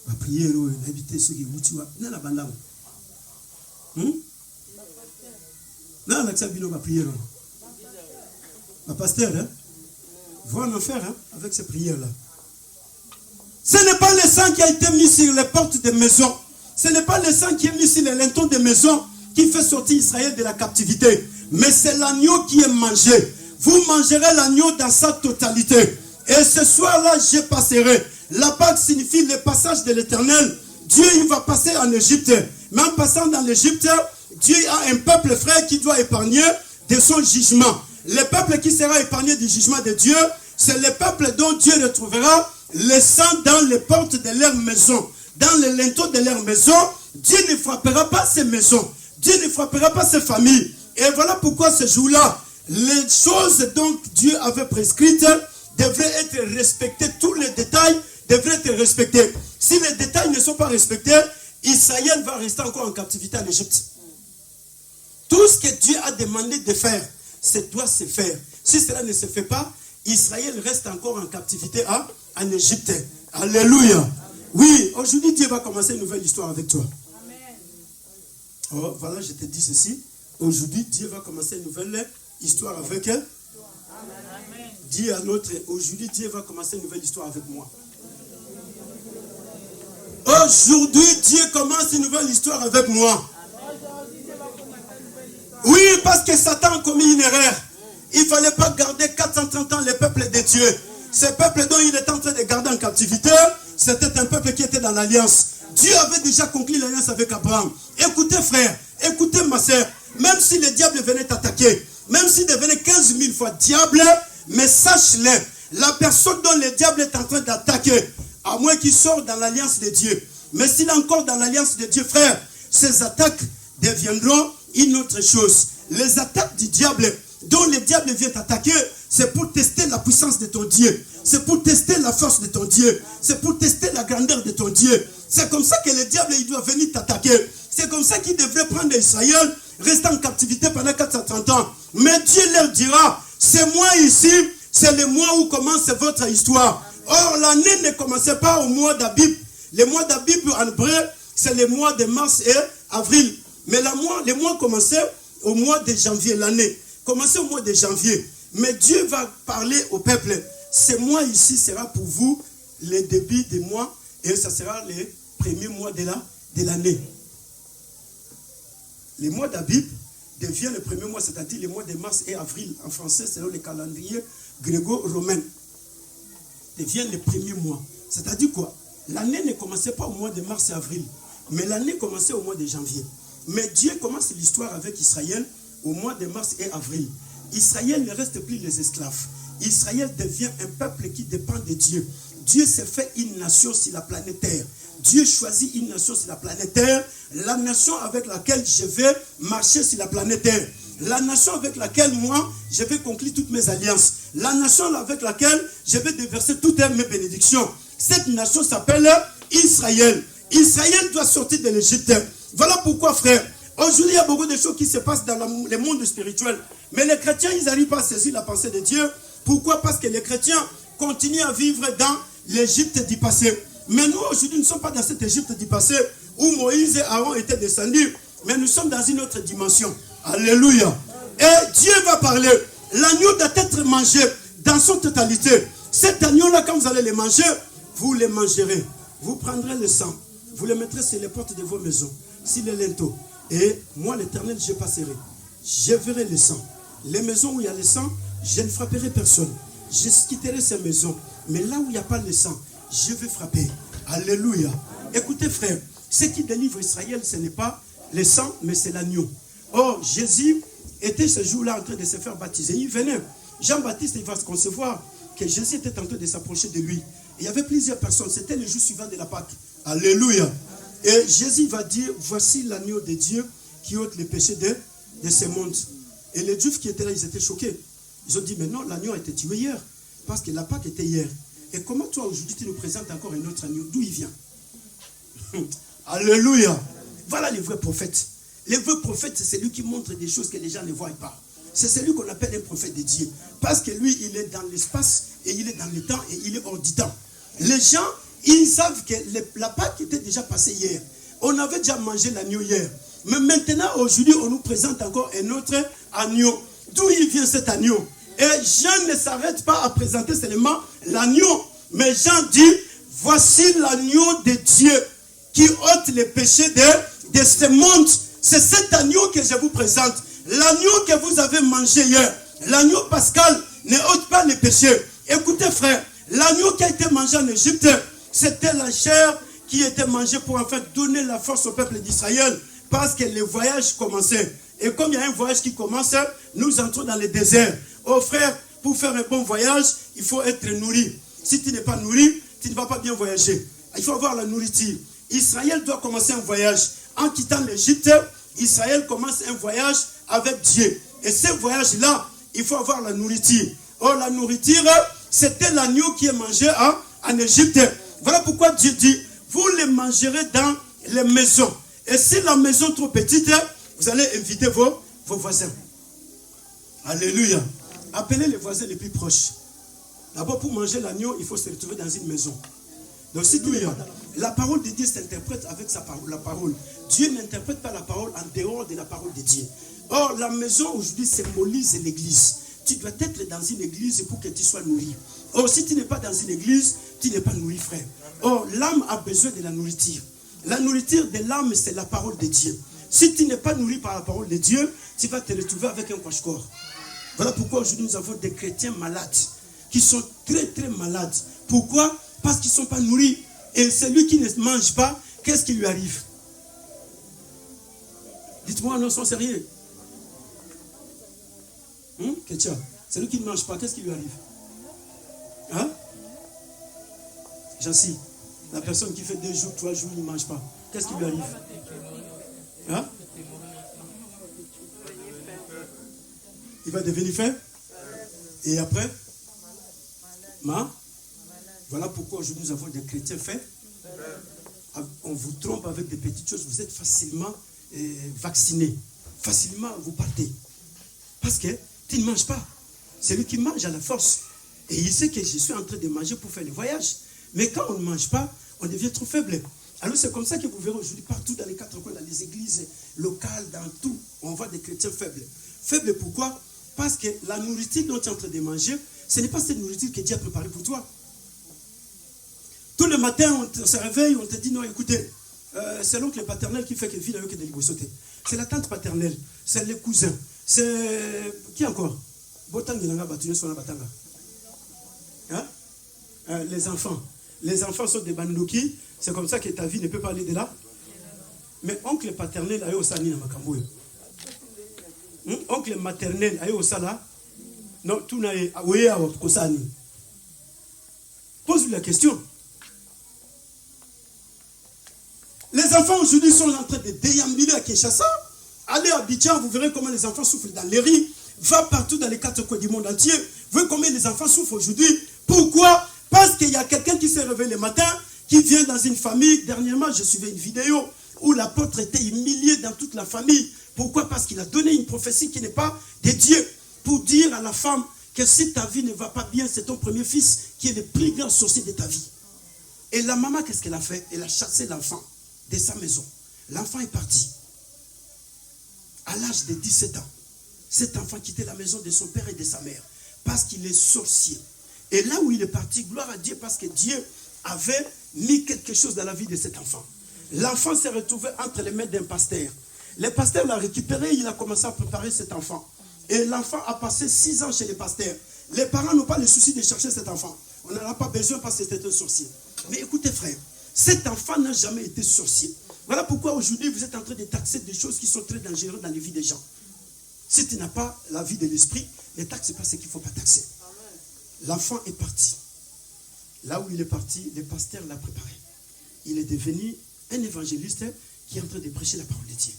[SPEAKER 1] La prière, inviter ceux qui vous tuent. Non, la bande. Non, la prière. Ma pasteur, hein? Vous en faire hein, avec ces prières-là. Ce n'est pas le sang qui a été mis sur les portes des maisons. Ce n'est pas le sang qui est mis sur les lintons des maisons qui fait sortir Israël de la captivité. Mais c'est l'agneau qui est mangé. Vous mangerez l'agneau dans sa totalité. Et ce soir-là, je passerai. La Pâque signifie le passage de l'Éternel. Dieu, il va passer en Égypte. Mais en passant dans l'Égypte, Dieu a un peuple frère qui doit épargner de son jugement. Le peuple qui sera épargné du jugement de Dieu, c'est le peuple dont Dieu retrouvera le sang dans les portes de leur maison, dans les linteaux de leur maison. Dieu ne frappera pas ces maisons. Dieu ne frappera pas ces familles. Et voilà pourquoi ce jour-là, les choses dont Dieu avait prescrites devraient être respectées. Tous les détails devraient être respectés. Si les détails ne sont pas respectés, Israël va rester encore en captivité en Égypte. Tout ce que Dieu a demandé de faire, ça doit se faire. Si cela ne se fait pas, Israël reste encore en captivité en Égypte. Alléluia. Oui, aujourd'hui Dieu va commencer une nouvelle histoire avec toi. Amen. Oh, voilà, je te dis ceci. Aujourd'hui Dieu va commencer une nouvelle histoire avec elle. Amen. Dis à l'autre, aujourd'hui Dieu va commencer une nouvelle histoire avec moi. Aujourd'hui Dieu commence une nouvelle histoire avec moi. Oui, parce que Satan a commis une erreur. Il ne fallait pas garder 430 ans le peuple de Dieu. Ce peuple dont il est en train de garder en captivité, c'était un peuple qui était dans l'alliance. Dieu avait déjà conclu l'alliance avec Abraham. Écoutez frère, écoutez ma soeur, même si le diable venait t'attaquer, même s'il devenait 15 000 fois diable, mais sache-le, la personne dont le diable est en train d'attaquer, à moins qu'il sorte dans l'alliance de Dieu. Mais s'il est encore dans l'alliance de Dieu, frère, ces attaques deviendront une autre chose. Les attaques du diable, dont le diable vient t'attaquer, c'est pour tester la puissance de ton Dieu. C'est pour tester la force de ton Dieu. C'est pour tester la grandeur de ton Dieu. C'est comme ça que le diable il doit venir t'attaquer. C'est comme ça qu'il devrait prendre Israël, rester en captivité pendant 430 ans. Mais Dieu leur dira, c'est moi ici, c'est le mois où commence votre histoire. Or, l'année ne commençait pas au mois d'Abib. Le mois d'Abib en hébreu, c'est le mois de mars et avril. Mais les mois commençaient au mois de janvier, l'année. Commençait au mois de janvier. Mais Dieu va parler au peuple. Ce mois ici sera pour vous le début des mois et ça sera les premiers mois de l'année. Le mois d'Abib devient le premier mois, c'est-à-dire les mois de mars et avril. En français, selon le calendrier gréco-romain. Devient le premier mois. C'est-à-dire quoi? L'année ne commençait pas au mois de mars et avril. Mais l'année commençait au mois de janvier. Mais Dieu commence l'histoire avec Israël au mois de mars et avril. Israël ne reste plus les esclaves. Israël devient un peuple qui dépend de Dieu. Dieu s'est fait une nation sur la planète Terre. Dieu choisit une nation sur la planète Terre, la nation avec laquelle je vais marcher sur la planète Terre. La nation avec laquelle moi, je vais conclure toutes mes alliances. La nation avec laquelle je vais déverser toutes mes bénédictions. Cette nation s'appelle Israël. Israël doit sortir de l'Égypte. Voilà pourquoi, frère, aujourd'hui, il y a beaucoup de choses qui se passent dans le monde spirituel. Mais les chrétiens, ils n'arrivent pas à saisir la pensée de Dieu. Pourquoi? Parce que les chrétiens continuent à vivre dans l'Égypte du passé. Mais nous, aujourd'hui, nous ne sommes pas dans cette Égypte du passé où Moïse et Aaron étaient descendus. Mais nous sommes dans une autre dimension. Alléluia. Et Dieu va parler. L'agneau doit être mangé dans son totalité. Cet agneau-là, quand vous allez le manger, vous le mangerez. Vous prendrez le sang. Vous le mettrez sur les portes de vos maisons, sur les linteaux. Et moi, l'Éternel, je passerai. Je verrai le sang. Les maisons où il y a le sang, je ne frapperai personne. Je quitterai ces maisons. Mais là où il n'y a pas le sang, je vais frapper. Alléluia. Écoutez, frère, ce qui délivre Israël, ce n'est pas le sang, mais c'est l'agneau. Or, Jésus était ce jour-là en train de se faire baptiser. Il venait. Jean-Baptiste, il va se concevoir que Jésus était en train de s'approcher de lui. Il y avait plusieurs personnes. C'était le jour suivant de la Pâque. Alléluia. Et Jésus va dire, voici l'agneau de Dieu qui ôte les péchés de ce monde. Et les Juifs qui étaient là, ils étaient choqués. Ils ont dit, mais non, l'agneau a été tué hier. Parce que la Pâque était hier. Et comment toi, aujourd'hui, tu nous présentes encore un autre agneau? D'où il vient? Alléluia. Voilà les vrais prophètes. Le vrai prophète, c'est celui qui montre des choses que les gens ne voient pas. C'est celui qu'on appelle un prophète de Dieu. Parce que lui, il est dans l'espace, et il est dans le temps, et il est hors du temps. Les gens, ils savent que la Pâque était déjà passée hier. On avait déjà mangé l'agneau hier. Mais maintenant, aujourd'hui, on nous présente encore un autre agneau. D'où il vient cet agneau? Et Jean ne s'arrête pas à présenter seulement l'agneau. Mais Jean dit, voici l'agneau de Dieu qui ôte les péchés de ce monde. C'est cet agneau que je vous présente. L'agneau que vous avez mangé hier. L'agneau pascal ne ôte pas les péchés. Écoutez frère, l'agneau qui a été mangé en Égypte, c'était la chair qui était mangée pour en fait donner la force au peuple d'Israël. Parce que le voyage commençait. Et comme il y a un voyage qui commence, nous entrons dans le désert. Oh frère, pour faire un bon voyage, il faut être nourri. Si tu n'es pas nourri, tu ne vas pas bien voyager. Il faut avoir la nourriture. Israël doit commencer un voyage. En quittant l'Égypte, Israël commence un voyage avec Dieu. Et ce voyage-là, il faut avoir la nourriture. Or, la nourriture, c'était l'agneau qui est mangé en Égypte. Voilà pourquoi Dieu dit, vous les mangerez dans les maisons. Et si la maison est trop petite, vous allez inviter vos voisins. Alléluia. Appelez les voisins les plus proches. D'abord, pour manger l'agneau, il faut se retrouver dans une maison. Donc, si tu la parole de Dieu s'interprète avec la parole. Dieu n'interprète pas la parole en dehors de la parole de Dieu. Or, la maison aujourd'hui symbolise l'église. Tu dois être dans une église pour que tu sois nourri. Or, si tu n'es pas dans une église, tu n'es pas nourri, frère. Or, l'âme a besoin de la nourriture. La nourriture de l'âme, c'est la parole de Dieu. Si tu n'es pas nourri par la parole de Dieu, tu vas te retrouver avec un cache-corps. Voilà pourquoi aujourd'hui nous avons des chrétiens malades, qui sont très très malades. Pourquoi? Parce qu'ils ne sont pas nourris. Et celui qui ne mange pas, qu'est-ce qui lui arrive? Dites-moi, non, sans sérieux. Celui qui ne mange pas, qu'est-ce qui lui arrive? Hein? Jancy, la personne qui fait 2 jours, 3 jours, il ne mange pas. Qu'est-ce qui lui arrive? Hein? Il va devenir faim? Et après? Voilà pourquoi aujourd'hui nous avons des chrétiens faits. On vous trompe avec des petites choses. Vous êtes facilement vaccinés. Facilement vous partez. Parce que tu ne manges pas. C'est lui qui mange à la force. Et il sait que je suis en train de manger pour faire le voyage. Mais quand on ne mange pas, on devient trop faible. Alors c'est comme ça que vous verrez aujourd'hui partout dans les 4 coins, dans les églises locales, dans tout, on voit des chrétiens faibles. Faibles pourquoi? Parce que la nourriture dont tu es en train de manger, ce n'est pas cette nourriture que Dieu a préparée pour toi. Tous les matins, on se réveille, on te dit non, écoutez, c'est l'oncle paternel qui fait que vie avec des sauter. C'est la tante paternelle, c'est les cousins, c'est qui encore? Hein? Les enfants. Les enfants sont des bandouki. C'est comme ça que ta vie ne peut pas aller de là. Mais oncle paternel a eu au sani na makamboué. Oncle maternel a eu au sala. Non, tout n'a eu au sani. Pose-lui la question. Les enfants aujourd'hui sont en train de déambuler à Kinshasa. Allez à Abidjan, vous verrez comment les enfants souffrent dans les rues. Va partout dans les 4 coins du monde entier. Vous voyez combien les enfants souffrent aujourd'hui. Pourquoi? Parce qu'il y a quelqu'un qui s'est réveillé le matin, qui vient dans une famille. Dernièrement, je suivais une vidéo où l'apôtre était humilié dans toute la famille. Pourquoi? Parce qu'il a donné une prophétie qui n'est pas de Dieu. Pour dire à la femme que si ta vie ne va pas bien, c'est ton premier fils qui est le plus grand sorcier de ta vie. Et la maman, qu'est-ce qu'elle a fait? Elle a chassé l'enfant de sa maison. L'enfant est parti. À l'âge de 17 ans, cet enfant quittait la maison de son père et de sa mère parce qu'il est sorcier. Et là où il est parti, gloire à Dieu, parce que Dieu avait mis quelque chose dans la vie de cet enfant. L'enfant s'est retrouvé entre les mains d'un pasteur. Le pasteur l'a récupéré, il a commencé à préparer cet enfant. Et l'enfant a passé 6 ans chez les pasteurs. Les parents n'ont pas le souci de chercher cet enfant. On n'en a pas besoin parce que c'était un sorcier. Mais écoutez frère, cet enfant n'a jamais été sorcier. Voilà pourquoi aujourd'hui vous êtes en train de taxer des choses qui sont très dangereuses dans les vies des gens. Si tu n'as pas la vie de l'esprit, ne taxe pas ce qu'il ne faut pas taxer. L'enfant est parti. Là où il est parti, le pasteur l'a préparé. Il est devenu un évangéliste qui est en train de prêcher la parole de Dieu.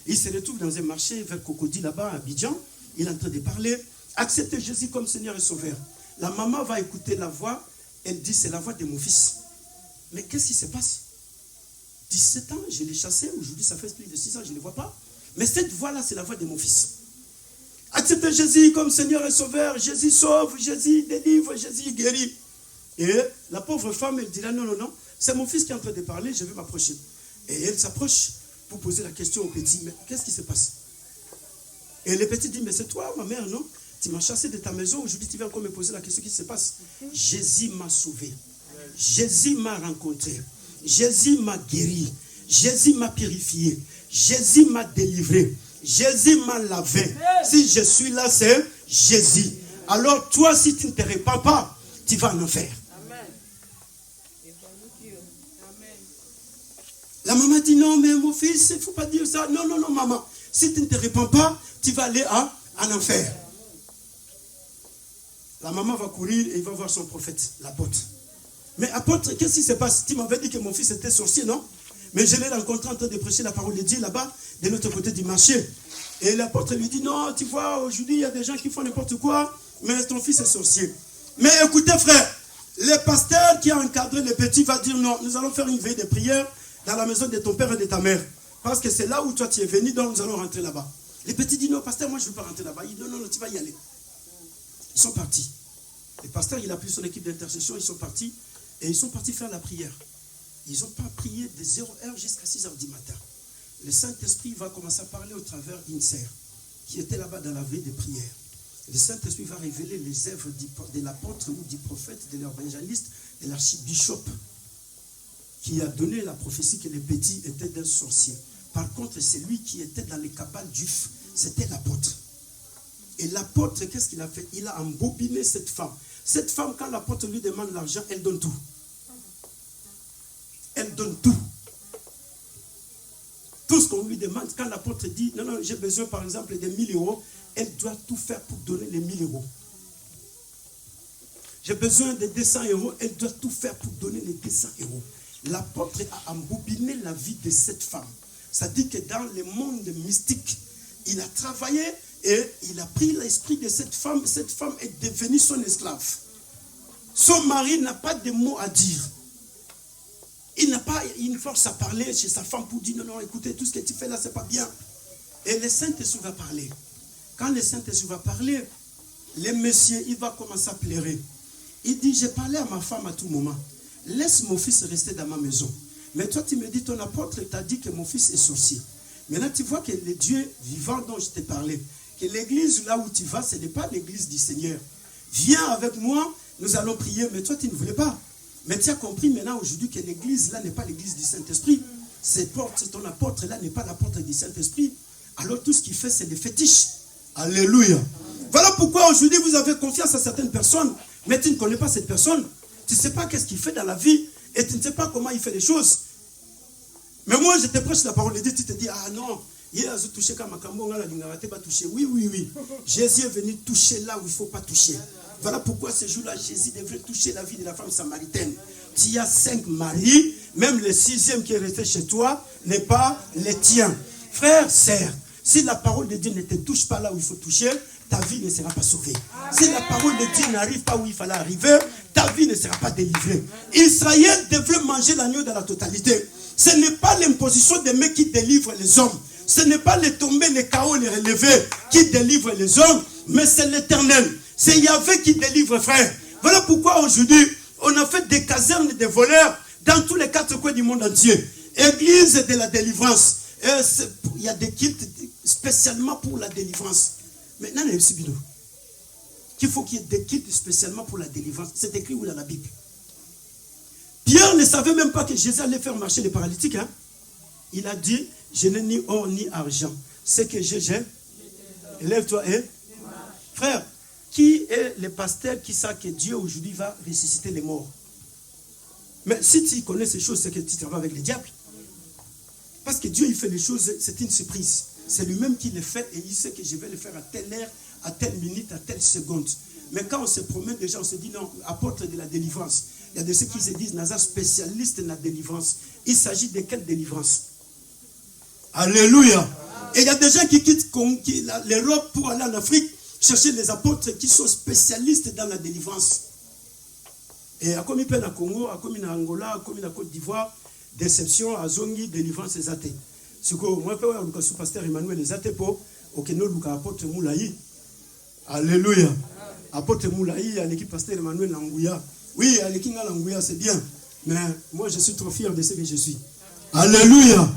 [SPEAKER 1] Il se retrouve dans un marché vers Cocody, là-bas à Abidjan. Il est en train de parler. Acceptez Jésus comme Seigneur et Sauveur. La maman va écouter la voix. Elle dit, c'est la voix de mon fils. Mais qu'est-ce qui se passe? 17 ans, je l'ai chassé. Aujourd'hui, ça fait plus de 6 ans, je ne le vois pas. Mais cette voix-là, c'est la voix de mon fils. Acceptez Jésus comme Seigneur et Sauveur. Jésus sauve, Jésus délivre, Jésus guérit. Et la pauvre femme, elle dira non, non, non. C'est mon fils qui est en train de parler, je vais m'approcher. Et elle s'approche pour poser la question au petit. Mais qu'est-ce qui se passe? Et le petit dit, mais c'est toi, ma mère, non? Tu m'as chassé de ta maison, aujourd'hui tu viens encore me poser la question, qu'est-ce qui se passe? Jésus m'a sauvé. Jésus m'a rencontré. Jésus m'a guéri. Jésus m'a purifié. Jésus m'a délivré. Jésus m'a lavé. Si je suis là, c'est Jésus. Alors toi, si tu ne te répands pas, tu vas en enfer. La maman dit non, mais mon fils, il ne faut pas dire ça. Non, non, non, maman. Si tu ne te répands pas, tu vas aller en enfer. La maman va courir et il va voir son prophète, l'apôtre. Mais apôtre, qu'est-ce qui se passe? Tu m'avais dit que mon fils était sorcier, non? Mais je l'ai rencontré en train de prêcher la parole de Dieu là-bas, de l'autre côté du marché. Et l'apôtre lui dit, non, tu vois, aujourd'hui, il y a des gens qui font n'importe quoi, mais ton fils est sorcier. Mais écoutez, frère, le pasteur qui a encadré les petits va dire, non, nous allons faire une veille de prière dans la maison de ton père et de ta mère. Parce que c'est là où toi tu es venu, donc nous allons rentrer là-bas. Les petits disent, non, pasteur, moi je ne veux pas rentrer là-bas. Il dit, non, non, tu vas y aller. Ils sont partis. Le pasteur, il a pris son équipe d'intercession, ils sont partis. Et ils sont partis faire la prière. Ils n'ont pas prié de 0h jusqu'à 6h du matin. Le Saint-Esprit va commencer à parler au travers d'une sœur qui était là-bas dans la veille de prière. Le Saint-Esprit va révéler les œuvres de l'apôtre ou du prophète, de l'évangéliste, de l'archibishop, qui a donné la prophétie que les petits étaient d'un sorcier. Par contre, celui qui était dans les cabales juifs, c'était l'apôtre. Et l'apôtre, qu'est-ce qu'il a fait? Il a embobiné cette femme. Cette femme, quand l'apôtre lui demande l'argent, elle donne tout. Elle donne tout. Tout ce qu'on lui demande, quand l'apôtre dit, non, non, j'ai besoin par exemple de 1000 euros, elle doit tout faire pour donner les 1000 euros. J'ai besoin de 200 euros, elle doit tout faire pour donner les 200 euros. L'apôtre a embobiné la vie de cette femme. Ça dit que dans le monde mystique, il a travaillé et il a pris l'esprit de cette femme. Cette femme est devenue son esclave. Son mari n'a pas de mots à dire. Il n'a pas une force à parler chez sa femme pour dire non, non, écoutez, tout ce que tu fais là, c'est pas bien. Et le Saint-Esprit va parler. Quand le Saint-Esprit va parler, le monsieur, il va commencer à pleurer. Il dit, j'ai parlé à ma femme à tout moment. Laisse mon fils rester dans ma maison. Mais toi, tu me dis, ton apôtre t'a dit que mon fils est sorcier. Maintenant, tu vois que le Dieu vivant dont je t'ai parlé, que l'église là où tu vas, ce n'est pas l'église du Seigneur. Viens avec moi, nous allons prier. Mais toi, tu ne voulais pas. Mais tu as compris maintenant aujourd'hui que l'église là n'est pas l'église du Saint-Esprit. Ton apôtre là n'est pas l'apôtre du Saint-Esprit. Alors tout ce qu'il fait, c'est des fétiches. Alléluia. Voilà pourquoi aujourd'hui vous avez confiance à certaines personnes, mais tu ne connais pas cette personne. Tu ne sais pas qu'est-ce qu'il fait dans la vie et tu ne sais pas comment il fait les choses. Mais moi, je te prêche la parole de Dieu, tu te dis, ah non, il a touché comme oui, oui, oui. Jésus est venu toucher là où il ne faut pas toucher. Voilà pourquoi ce jour-là, Jésus devrait toucher la vie de la femme samaritaine. Tu as 5 maris, même le 6e qui est resté chez toi n'est pas le tien. Frère, sœur, si la parole de Dieu ne te touche pas là où il faut toucher, ta vie ne sera pas sauvée. Si la parole de Dieu n'arrive pas où il fallait arriver, ta vie ne sera pas délivrée. Israël devrait manger l'agneau dans la totalité. Ce n'est pas l'imposition des mecs qui délivrent les hommes. Ce n'est pas les tombés, les chaos, les relevés qui délivrent les hommes, mais c'est l'Éternel. C'est Yahvé qui délivre, frère. Voilà pourquoi aujourd'hui, on a fait des casernes de voleurs dans tous les 4 coins du monde entier. Église de la délivrance. Il y a des cultes spécialement pour la délivrance. Maintenant, il y a qu'il faut qu'il y ait des cultes spécialement pour la délivrance. C'est écrit où dans la Bible? Pierre ne savait même pas que Jésus allait faire marcher les paralytiques. Hein? Il a dit, je n'ai ni or ni argent. Ce que j'ai, lève-toi et... Frère, qui est le pasteur qui sait que Dieu aujourd'hui va ressusciter les morts? Mais si tu connais ces choses, c'est que tu travailles avec le diable. Parce que Dieu, il fait les choses, c'est une surprise. C'est lui-même qui les fait et il sait que je vais le faire à telle heure, à telle minute, à telle seconde. Mais quand on se promène déjà, on se dit non, apôtre de la délivrance. Il y a de ceux qui se disent, Naza spécialiste de la délivrance. Il s'agit de quelle délivrance? Alléluia. Et il y a des gens qui quittent l'Europe pour aller en Afrique, chercher les apôtres qui sont spécialistes dans la délivrance. Et à comme il peine à Congo, à comme il Angola, à comme il Côte d'Ivoire, déception, à Zongi, délivrance et athées. Siko, moi, je suis pasteur Emmanuel Ezatepo, Okeno Luka apôtre Moulaï. Alléluia. Apôtre Moulaï, à l'équipe pasteur Emmanuel Langouya. Oui, à l'équipe Langouya, c'est bien. Mais moi, je suis trop fier de ce que je suis. Alléluia.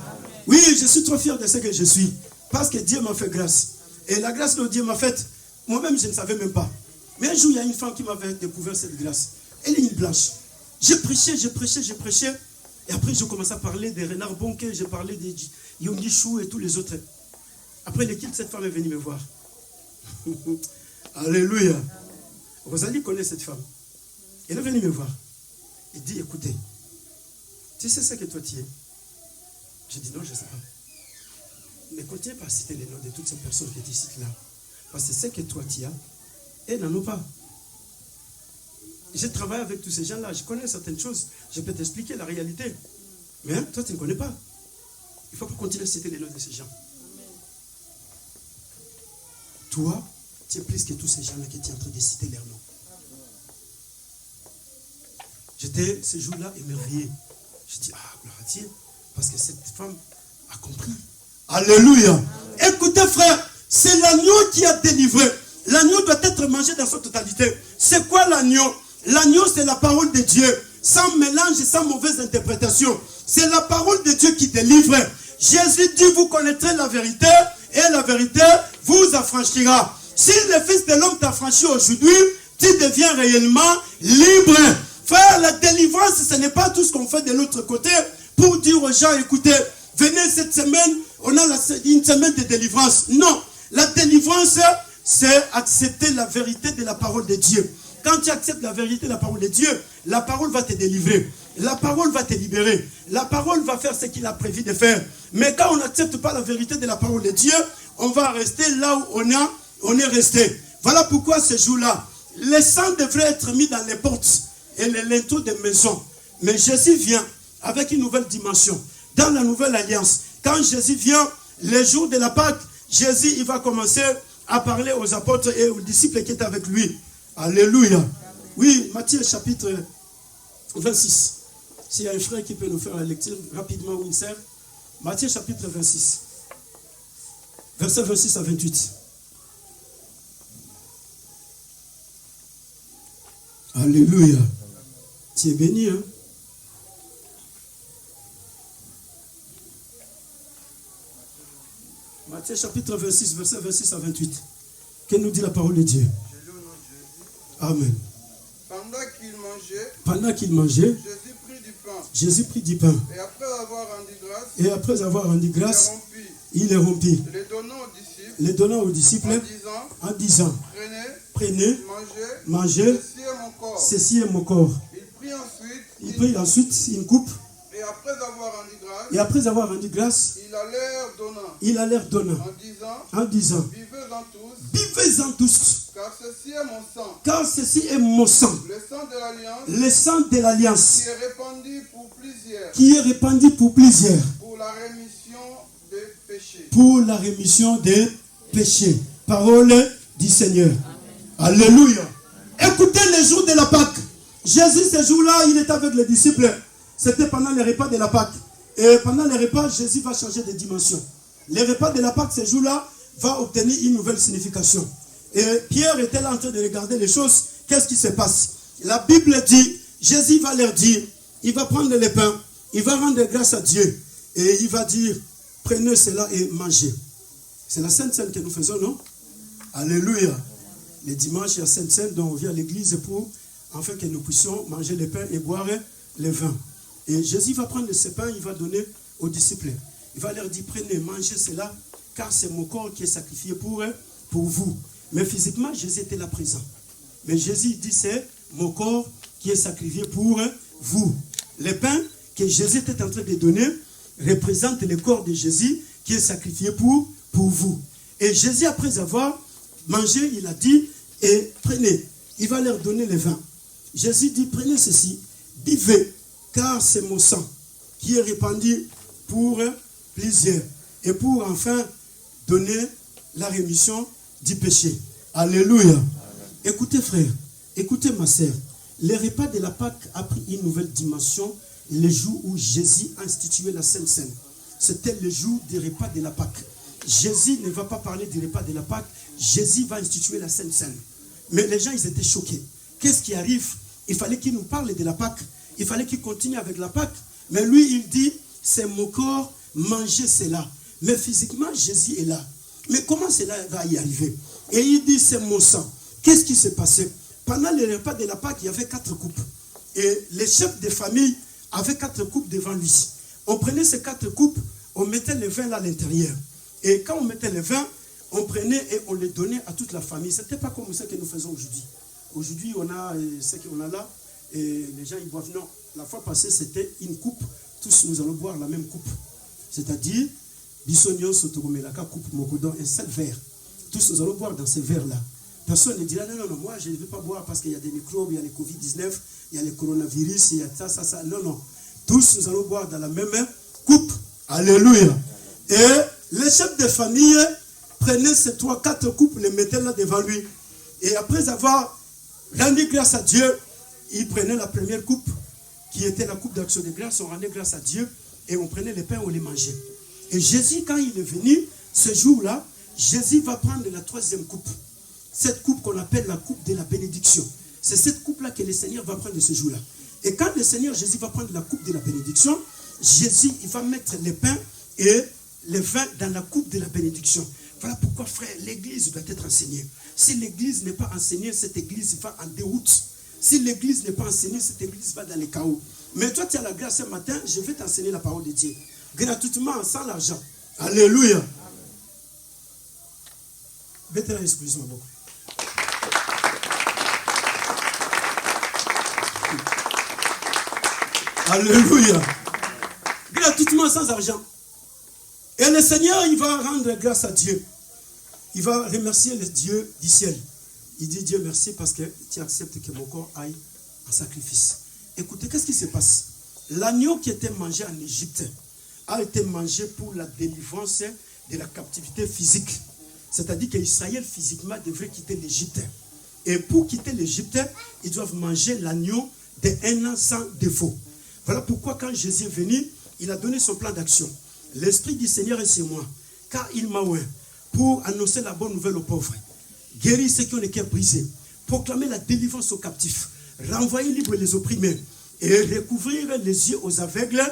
[SPEAKER 1] Oui, je suis trop fier de ce que je suis. Parce que Dieu m'a fait grâce. Et la grâce que Dieu m'a faite, moi-même, je ne savais même pas. Mais un jour, il y a une femme qui m'avait découvert cette grâce. Elle est une blanche. J'ai prêché. Et après, je commençais à parler des renards bonquets, j'ai parlé des Yongi Chou et tous les autres. Après lesquels cette femme est venue me voir. Alléluia. Rosalie connaît cette femme. Elle est venue me voir. Elle dit, écoutez, tu sais ce que toi tu es? J'ai dit, non, je ne sais pas. Mais continue par citer les noms de toutes ces personnes que tu cites là. Parce que ce que toi tu as, elles n'en ont pas. Je travaille avec tous ces gens-là, je connais certaines choses. Je peux t'expliquer la réalité. Mais toi, tu ne connais pas. Il ne faut pas continuer à citer les noms de ces gens. Toi, tu es plus que tous ces gens-là qui sont en train de citer leurs noms. J'étais ce jour-là émerveillé. Je dis, gloire à Dieu, parce que cette femme a compris. Alléluia. Écoutez, frère, c'est l'agneau qui a délivré. L'agneau doit être mangé dans sa totalité. C'est quoi l'agneau? L'agneau, c'est la parole de Dieu, sans mélange et sans mauvaise interprétation. C'est la parole de Dieu qui délivre. Jésus dit, vous connaîtrez la vérité, et la vérité vous affranchira. Si le Fils de l'homme t'affranchit aujourd'hui, tu deviens réellement libre. Frère, la délivrance, ce n'est pas tout ce qu'on fait de l'autre côté pour dire aux gens, écoutez, venez cette semaine, on a une semaine de délivrance. Non, la délivrance, c'est accepter la vérité de la parole de Dieu. Quand tu acceptes la vérité de la parole de Dieu, la parole va te délivrer. La parole va te libérer. La parole va faire ce qu'il a prévu de faire. Mais quand on n'accepte pas la vérité de la parole de Dieu, on va rester là où on est resté. Voilà pourquoi ce jour-là, le sang devrait être mis dans les portes et les linteaux des maisons. Mais Jésus vient avec une nouvelle dimension. Dans la nouvelle alliance, quand Jésus vient, le jour de la Pâque, Jésus il va commencer à parler aux apôtres et aux disciples qui étaient avec lui. Alléluia. Oui, Matthieu chapitre 26. S'il y a un frère qui peut nous faire la lecture rapidement, ou une sœur. Matthieu chapitre 26. Verset 26 à 28. Alléluia. Tu es béni, hein? Matthieu chapitre 26, verset 26 à 28. Que nous dit la parole de Dieu? Amen. Pendant qu'il mangeait, Jésus prit du pain. Et après avoir rendu grâce, il les rompit. Les donnant aux disciples en disant, prenez, mangez, ceci est mon corps. Il prit ensuite une coupe. Et après avoir rendu grâce, il a l'air donnant en disant, buvez-en tous, car ceci est mon sang, le sang de l'alliance, qui est répandu pour plusieurs, pour la rémission des péchés. Parole du Seigneur. Amen. Alléluia. Écoutez les jours de la Pâque. Jésus, ce jour-là, il est avec les disciples. C'était pendant les repas de la Pâque. Et pendant les repas, Jésus va changer de dimension. Les repas de la Pâque, ce jour-là, va obtenir une nouvelle signification. Et Pierre était là en train de regarder les choses. Qu'est-ce qui se passe? La Bible dit, Jésus va leur dire, il va prendre le pain, il va rendre grâce à Dieu. Et il va dire, prenez cela et mangez. C'est la Sainte Seine que nous faisons, non? Alléluia. Les dimanches, il y a Sainte Seine dont on vient à l'église pour, afin que nous puissions manger le pain et boire le vin. Et Jésus va prendre ce pain, il va donner aux disciples. Il va leur dire, prenez, mangez cela, car c'est mon corps qui est sacrifié pour vous. Mais physiquement, Jésus était là présent. Mais Jésus dit, c'est mon corps qui est sacrifié pour vous. Le pain que Jésus était en train de donner représente le corps de Jésus qui est sacrifié pour vous. Et Jésus, après avoir mangé, il a dit, et prenez. Il va leur donner le vin. Jésus dit, prenez ceci, buvez, car c'est mon sang qui est répandu pour plusieurs. Et pour enfin donner la rémission du péché. Alléluia. Amen. Écoutez frère, écoutez ma sœur. Le repas de la Pâque a pris une nouvelle dimension le jour où Jésus a institué la Sainte Seine. c'était le jour du repas de la Pâque. Jésus ne va pas parler du repas de la Pâque. Jésus va instituer la Sainte Seine. Mais les gens, ils étaient choqués. Qu'est-ce qui arrive? Il fallait qu'il nous parle de la Pâque. Il fallait qu'il continue avec la Pâque. Mais lui, il dit, c'est mon corps, mangez cela. Mais physiquement, Jésus est là. Mais comment cela va y arriver? Et il dit, c'est mon sang. Qu'est-ce qui s'est passé? Pendant le repas de la Pâque, il y avait 4 coupes. Et les chefs de famille avaient 4 coupes devant lui. On prenait ces 4 coupes, on mettait le vin là à l'intérieur. Et quand on mettait le vin, on prenait et on les donnait à toute la famille. Ce n'était pas comme ce que nous faisons aujourd'hui. Aujourd'hui, on a ce qu'on a là, et les gens ils boivent. Non, la fois passée, c'était une coupe. Tous nous allons boire la même coupe. C'est-à-dire, Bissonion, Sotogomelaka, coupe Mokodon, un seul verre. Tous nous allons boire dans ces verres-là. Personne ne dira, non, moi je ne vais pas boire parce qu'il y a des microbes, il y a les Covid-19, il y a les coronavirus, il y a ça. Non. Tous nous allons boire dans la même coupe. Alléluia. Et les chefs de famille prenaient ces 3-4 coupes, les mettaient là devant lui. Et après avoir rendu grâce à Dieu, ils prenaient la première coupe, qui était la coupe d'action de grâce, on rendait grâce à Dieu, et on prenait les pains, on les mangeait. Et Jésus, quand il est venu, ce jour-là, Jésus va prendre la 3e coupe. Cette coupe qu'on appelle la coupe de la bénédiction. C'est cette coupe-là que le Seigneur va prendre ce jour-là. Et quand le Seigneur Jésus va prendre la coupe de la bénédiction, Jésus, il va mettre les pains et le vin dans la coupe de la bénédiction. Voilà pourquoi, frère, l'église doit être enseignée. Si l'église n'est pas enseignée, cette église va en déroute. Si l'église n'est pas enseignée, cette église va dans les chaos. Mais toi, tu as la grâce ce matin, je vais t'enseigner la parole de Dieu. Gratuitement, sans l'argent. Alléluia. Bétera, excuse-moi beaucoup. Alléluia. Gratuitement, sans argent. Et le Seigneur, il va rendre grâce à Dieu. Il va remercier le Dieu du ciel. Il dit, Dieu, merci parce que tu acceptes que mon corps aille en sacrifice. Écoutez, qu'est-ce qui se passe? L'agneau qui était mangé en Égypte a été mangé pour la délivrance de la captivité physique. C'est-à-dire qu'Israël physiquement devrait quitter l'Égypte. Et pour quitter l'Égypte, ils doivent manger l'agneau d'1 an sans défaut. Voilà pourquoi quand Jésus est venu, il a donné son plan d'action. L'Esprit du Seigneur est sur moi, car il m'a oint pour annoncer la bonne nouvelle aux pauvres, guérir ceux qui ont les cœurs brisés, proclamer la délivrance aux captifs, renvoyer libres les opprimés et recouvrir les yeux aux aveugles,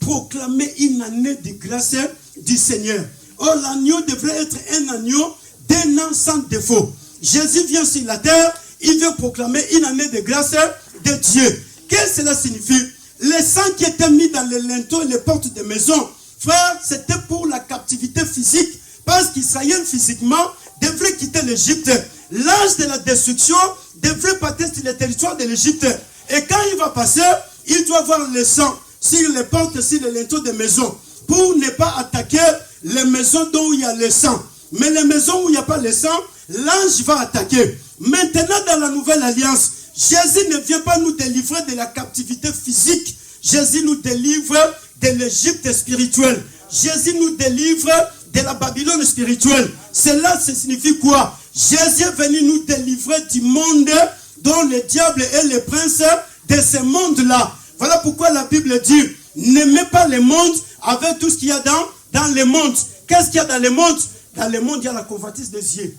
[SPEAKER 1] proclamer une année de grâce du Seigneur. Oh, l'agneau devrait être un agneau d'1 an sans défaut. Jésus vient sur la terre, il veut proclamer une année de grâce de Dieu. Qu'est-ce que cela signifie? Les sang qui étaient mis dans les linteaux et les portes des maisons, frère, c'était pour la captivité physique, parce qu'Israël physiquement devrait quitter l'Égypte. L'âge de la destruction devrait partir sur le territoire de l'Égypte. Et quand il va passer, il doit avoir le sang sur les portes, sur les linteaux des maisons, pour ne pas attaquer les maisons dont il y a le sang. Mais les maisons où il n'y a pas le sang, l'ange va attaquer. Maintenant, dans la nouvelle alliance, Jésus ne vient pas nous délivrer de la captivité physique. Jésus nous délivre de l'Égypte spirituelle. Jésus nous délivre de la Babylone spirituelle. Cela signifie quoi? Jésus est venu nous délivrer du monde dont le diable est le prince de ce monde-là. Voilà pourquoi la Bible dit, n'aimez pas le monde avec tout ce qu'il y a dans le monde. Qu'est-ce qu'il y a dans le monde? Dans le monde, il y a la convoitise des yeux.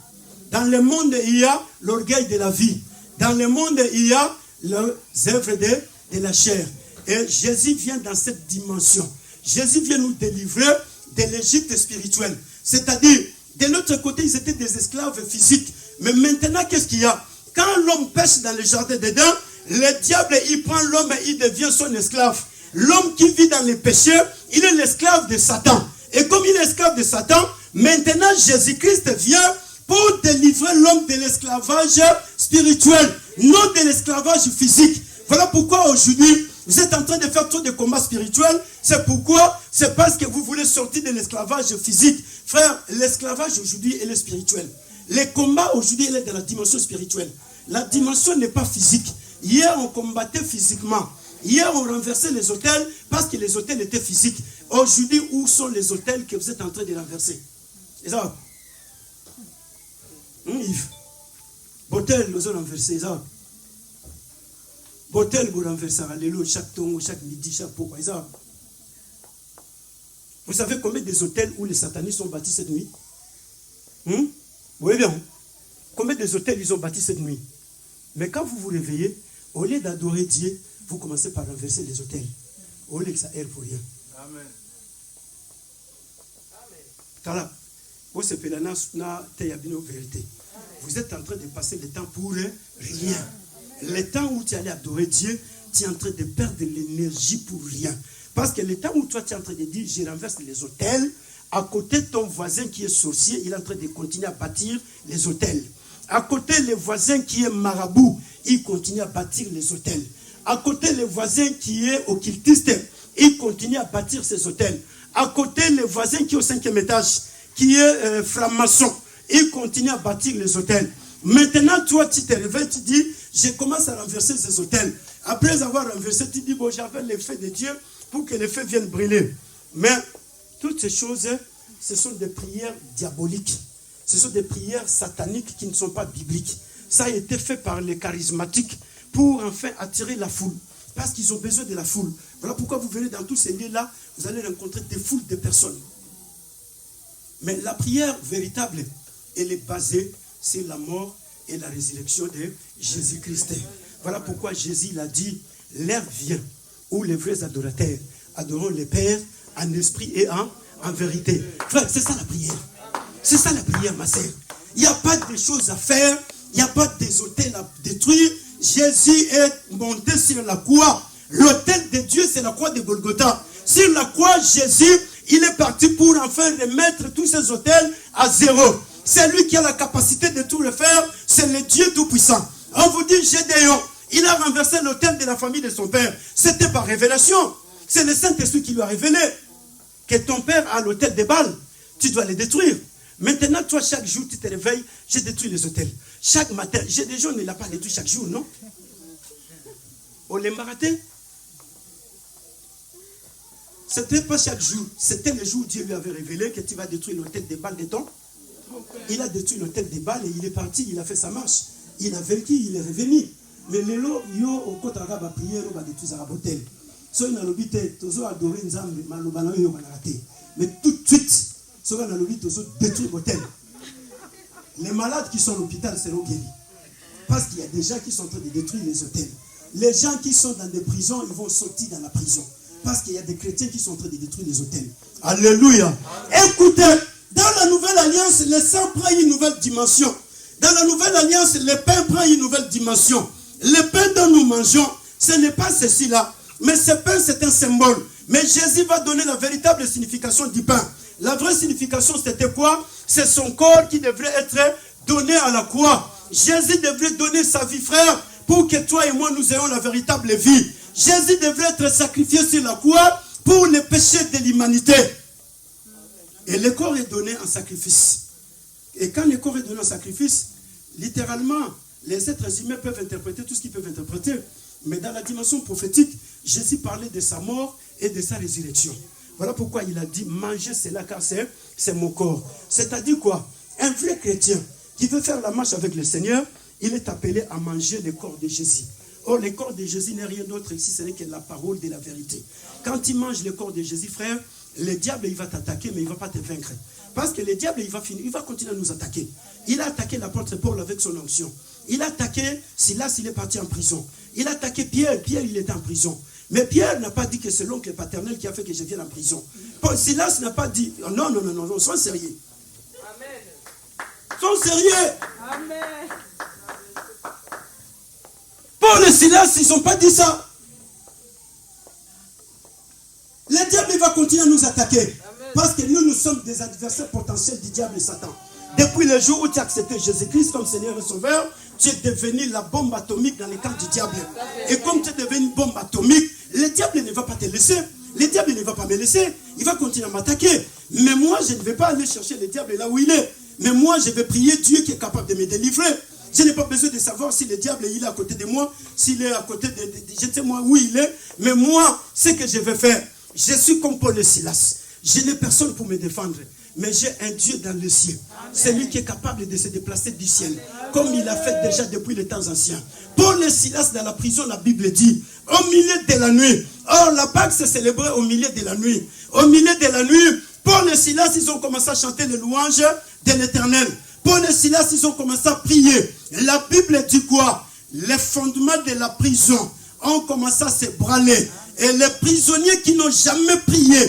[SPEAKER 1] Dans le monde, il y a l'orgueil de la vie. Dans le monde, il y a les œuvres de la chair. Et Jésus vient dans cette dimension. Jésus vient nous délivrer de l'Égypte spirituelle. C'est-à-dire, de l'autre côté, ils étaient des esclaves physiques. Mais maintenant, qu'est-ce qu'il y a? Quand l'homme pêche dans le jardin d'Éden, le diable, il prend l'homme et il devient son esclave. L'homme qui vit dans les péchés, il est l'esclave de Satan. Et comme il est esclave de Satan, maintenant, Jésus-Christ vient pour délivrer l'homme de l'esclavage spirituel, non de l'esclavage physique. Voilà pourquoi aujourd'hui, vous êtes en train de faire trop de combats spirituels. C'est pourquoi? C'est parce que vous voulez sortir de l'esclavage physique. Frère, l'esclavage aujourd'hui, il est spirituel. Les combats aujourd'hui, il est dans la dimension spirituelle. La dimension n'est pas physique. Hier, on combattait physiquement. Hier, on renversait les autels parce que les autels étaient physiques. Aujourd'hui, où sont les autels que vous êtes en train de renverser? C'est ça. Yves. Botel, nous avons renversé ça. Botel, vous renversez. Alléluia. Chaque tongo, chaque midi, chaque pourquoi. Vous savez combien des hôtels où les satanistes sont bâtis cette nuit? Vous voyez bien? Combien des hôtels ils ont bâtis cette nuit? Mais quand vous vous réveillez, au lieu d'adorer Dieu, vous commencez par renverser les hôtels. Au lieu que ça aide pour rien. Amen. Amen. Vous êtes en train de passer le temps pour rien. Le temps où tu allais adorer Dieu, tu es en train de perdre de l'énergie pour rien. Parce que le temps où toi tu es en train de dire, je renverse les hôtels, à côté de ton voisin qui est sorcier, il est en train de continuer à bâtir les hôtels. À côté, le voisin qui est marabout, il continue à bâtir les hôtels. À côté, le voisin qui est occultiste, il continue à bâtir ses hôtels. À côté, le voisin qui est au 5e étage, qui est franc-maçon, il continue à bâtir les hôtels. Maintenant, toi, tu te réveilles, tu dis, je commence à renverser ces hôtels. Après avoir renversé, tu dis, bon, j'appelle les feux de Dieu pour que les feux viennent brûler. Mais toutes ces choses, ce sont des prières diaboliques. Ce sont des prières sataniques qui ne sont pas bibliques. Ça a été fait par les charismatiques pour enfin attirer la foule. Parce qu'ils ont besoin de la foule. Voilà pourquoi vous venez dans tous ces lieux-là, vous allez rencontrer des foules de personnes. Mais la prière véritable, elle est basée sur la mort et la résurrection de Jésus-Christ. Voilà pourquoi Jésus l'a dit, l'heure vient où les vrais adorateurs adoreront le Père en esprit et en vérité. Frère, c'est ça la prière. C'est ça la prière, ma sœur. Il n'y a pas de choses à faire, il n'y a pas des hôtels à détruire. Jésus est monté sur la croix. L'autel de Dieu, c'est la croix de Golgotha. Sur la croix, Jésus, il est parti pour enfin remettre tous ces hôtels à zéro. C'est lui qui a la capacité de tout refaire. C'est le Dieu Tout-Puissant. On vous dit, Gédéon, il a renversé l'autel de la famille de son père. C'était par révélation. C'est le Saint-Esprit qui lui a révélé que ton père a l'autel de Baal. Tu dois les détruire. Maintenant, toi, chaque jour, tu te réveilles, j'ai détruit les hôtels. Chaque matin, j'ai des gens, il n'a pas détruit chaque jour, non? On les marathé. C'était pas chaque jour. C'était le jour où Dieu lui avait révélé que tu vas détruire l'hôtel des Baal de ton. Il a détruit l'hôtel des Baal et il est parti, il a fait sa marche. Il a vaincu, il est revenu. Mais les lots, yo, au côté arabe, prière, on va détruire sa hôtel. So, il a l'obité, toujours adoré Nzambe, malobana, yo, manaraté. Mais tout de suite, so, il a l'obité, toujours détruire l'hôtel. Les malades qui sont à l'hôpital seront guéris. Parce qu'il y a des gens qui sont en train de détruire les hôtels. Les gens qui sont dans des prisons, ils vont sortir dans la prison. Parce qu'il y a des chrétiens qui sont en train de détruire les hôtels. Alléluia. Écoutez, dans la nouvelle alliance, le sang prend une nouvelle dimension. Dans la nouvelle alliance, le pain prend une nouvelle dimension. Le pain dont nous mangeons, ce n'est pas ceci-là. Mais ce pain, c'est un symbole. Mais Jésus va donner la véritable signification du pain. La vraie signification, c'était quoi? C'est son corps qui devrait être donné à la croix. Jésus devrait donner sa vie, frère, pour que toi et moi, nous ayons la véritable vie. Jésus devrait être sacrifié sur la croix pour les péchés de l'humanité. Et le corps est donné en sacrifice. Et quand le corps est donné en sacrifice, littéralement, les êtres humains peuvent interpréter tout ce qu'ils peuvent interpréter. Mais dans la dimension prophétique, Jésus parlait de sa mort et de sa résurrection. Voilà pourquoi il a dit, mangez cela car c'est mon corps. C'est-à-dire quoi? Un vrai chrétien qui veut faire la marche avec le Seigneur, il est appelé à manger le corps de Jésus. Or, le corps de Jésus n'est rien d'autre ici, ce n'est que la parole de la vérité. Quand tu manges le corps de Jésus, frère, le diable, il va t'attaquer, mais il ne va pas te vaincre. Parce que le diable, il va continuer à nous attaquer. Il a attaqué l'apôtre Paul avec son onction. Il a attaqué Silas, il est parti en prison. Il a attaqué Pierre, il était en prison. Mais Pierre n'a pas dit que c'est l'oncle paternel qui a fait que je vienne en prison. Paul, Silas n'a pas dit, non, sois sérieux. Amen. Sois sérieux. Amen. Paul et Silas, ils n'ont pas dit ça. Le diable, il va continuer à nous attaquer. Amen. Parce que nous sommes des adversaires potentiels du diable et Satan. Depuis le jour où tu as accepté Jésus-Christ comme Seigneur et Sauveur, tu es devenu la bombe atomique dans les camps du diable. Et comme tu es devenu une bombe atomique, le diable ne va pas te laisser. Le diable ne va pas me laisser. Il va continuer à m'attaquer. Mais moi, je ne vais pas aller chercher le diable là où il est. Mais moi, je vais prier Dieu qui est capable de me délivrer. Je n'ai pas besoin de savoir si le diable il est à côté de moi, s'il est à côté de je ne sais moi où il est. Mais moi, ce que je vais faire, je suis comme Paul et Silas. Je n'ai personne pour me défendre. Mais j'ai un Dieu dans le ciel. C'est lui qui est capable de se déplacer du ciel comme il a fait déjà depuis les temps anciens. Paul et Silas dans la prison, la Bible dit, au milieu de la nuit. Or, la Pâque se célébrait au milieu de la nuit. Au milieu de la nuit, Paul et Silas, ils ont commencé à chanter les louanges de l'Éternel. Paul et Silas, ils ont commencé à prier. La Bible dit quoi? Les fondements de la prison ont commencé à se branler. Et les prisonniers qui n'ont jamais prié,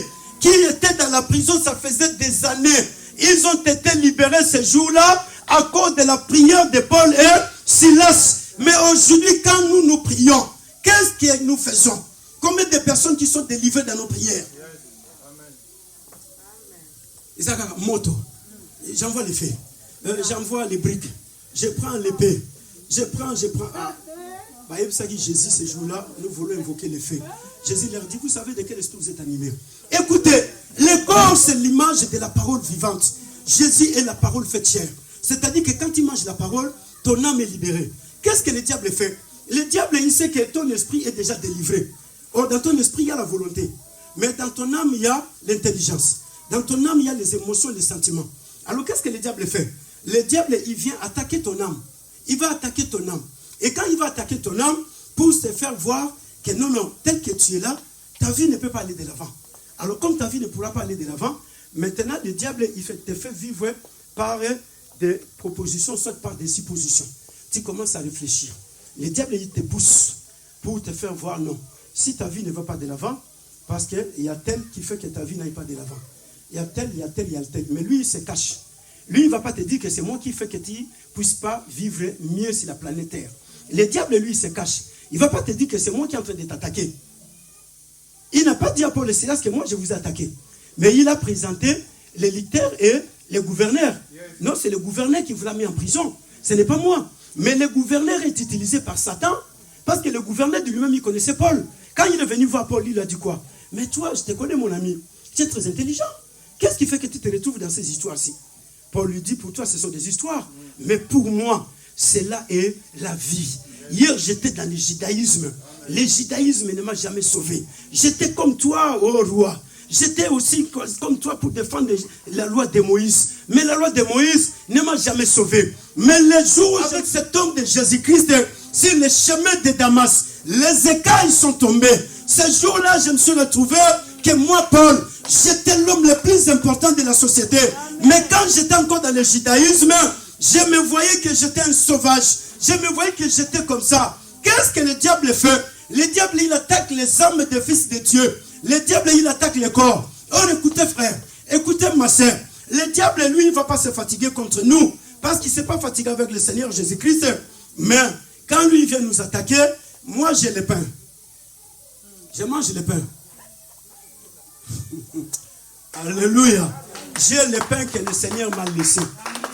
[SPEAKER 1] qui étaient dans la prison, ça faisait des années, ils ont été libérés ce jour-là à cause de la prière de Paul et Silas. Mais aujourd'hui, quand nous prions, qu'est-ce que nous faisons? Combien de personnes qui sont délivrées dans nos prières? Moto. J'envoie les faits. J'envoie les briques. Je prends l'épée. Je prends. Ah. Jésus, ce jour-là, nous voulons invoquer les faits. Jésus leur dit, vous savez de quel esprit vous êtes animés? Écoutez, le corps, c'est l'image de la parole vivante. Jésus est la parole faite chair. C'est-à-dire que quand tu manges la parole, ton âme est libérée. Qu'est-ce que le diable fait? Le diable, il sait que ton esprit est déjà délivré. Or, dans ton esprit, il y a la volonté. Mais dans ton âme, il y a l'intelligence. Dans ton âme, il y a les émotions, les sentiments. Alors, qu'est-ce que le diable fait? Le diable, il vient attaquer ton âme. Il va attaquer ton âme. Et quand il va attaquer ton âme, pour te faire voir que non, tel que tu es là, ta vie ne peut pas aller de l'avant. Alors, comme ta vie ne pourra pas aller de l'avant, maintenant, le diable, te fait vivre par des propositions, soit par des suppositions. Tu commences à réfléchir. Le diable, il te pousse pour te faire voir non. Si ta vie ne va pas de l'avant, parce qu'il y a tel qui fait que ta vie n'aille pas de l'avant. Il y a tel. Mais lui, il se cache. Lui, il ne va pas te dire que c'est moi qui fais que tu ne puisses pas vivre mieux sur la planète Terre. Le diable, lui, il se cache. Il ne va pas te dire que c'est moi qui est en train de t'attaquer. Il n'a pas dit à Paul et Silas que moi, je vous ai attaqué. Mais il a présenté les licteurs et les gouverneurs. Non, c'est le gouverneur qui vous l'a mis en prison. Ce n'est pas moi. Mais le gouverneur est utilisé par Satan parce que le gouverneur de lui-même, il connaissait Paul. Quand il est venu voir Paul, il lui a dit quoi? Mais toi, je te connais, mon ami. Tu es très intelligent. Qu'est-ce qui fait que tu te retrouves dans ces histoires-ci? Paul lui dit, pour toi, ce sont des histoires. Mais pour moi, cela est la vie. Hier, j'étais dans le judaïsme. Le judaïsme ne m'a jamais sauvé. J'étais comme toi, ô roi. J'étais aussi comme toi pour défendre la loi de Moïse. Mais la loi de Moïse ne m'a jamais sauvé. Mais le jour où avec cet homme de Jésus-Christ, sur le chemin de Damas, les écailles sont tombées. Ce jour-là, je me suis retrouvé que moi, Paul, j'étais l'homme le plus important de la société. Mais quand j'étais encore dans le judaïsme, je me voyais que j'étais un sauvage. Je me voyais que j'étais comme ça. Qu'est-ce que le diable fait? Le diable, il attaque les âmes des fils de Dieu. Le diable, il attaque le corps. Oh, écoutez, frère. Écoutez, ma soeur. Le diable, lui, il ne va pas se fatiguer contre nous. Parce qu'il ne s'est pas fatigué avec le Seigneur Jésus-Christ. Mais quand lui vient nous attaquer, moi, j'ai le pain. Je mange le pain. Alléluia. J'ai le pain que le Seigneur m'a laissé.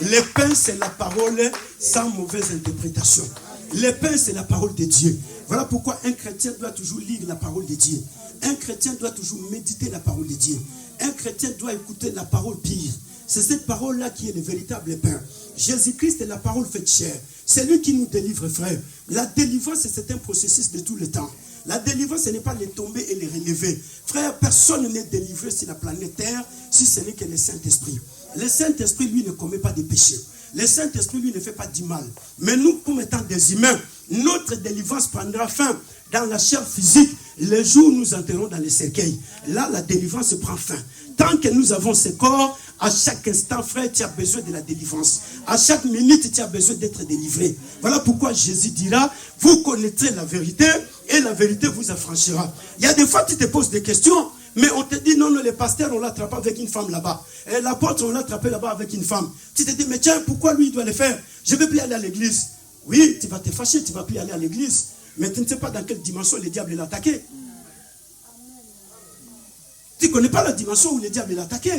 [SPEAKER 1] Le pain, c'est la parole sans mauvaise interprétation. Le pain, c'est la parole de Dieu. Voilà pourquoi un chrétien doit toujours lire la parole de Dieu. Un chrétien doit toujours méditer la parole de Dieu. Un chrétien doit écouter la parole pire. C'est cette parole-là qui est le véritable pain. Jésus-Christ est la parole faite chair. C'est lui qui nous délivre, frère. La délivrance, c'est un processus de tout le temps. La délivrance, ce n'est pas les tomber et les relever. Frère, personne n'est délivré sur la planète Terre si ce n'est que le Saint-Esprit. Le Saint-Esprit, lui, ne commet pas de péché. Le Saint-Esprit, lui, ne fait pas du mal. Mais nous, comme étant des humains, notre délivrance prendra fin dans la chair physique le jour où nous entrerons dans les cercueils. Là, la délivrance prend fin. Tant que nous avons ce corps, à chaque instant, frère, tu as besoin de la délivrance. À chaque minute, tu as besoin d'être délivré. Voilà pourquoi Jésus dira, vous connaîtrez la vérité et la vérité vous affranchira. Il y a des fois, tu te poses des questions, mais on te dit, non, le pasteur, on l'a attrapé avec une femme là-bas. Et l'apôtre, on l'a attrapé là-bas avec une femme. Tu te dis, mais tiens, pourquoi lui, il doit le faire? Je ne veux plus aller à l'église. Oui, tu vas te fâcher, tu ne vas plus aller à l'église. Mais tu ne sais pas dans quelle dimension le diable l'a attaqué. Tu ne connais pas la dimension où le diable l'a attaqué.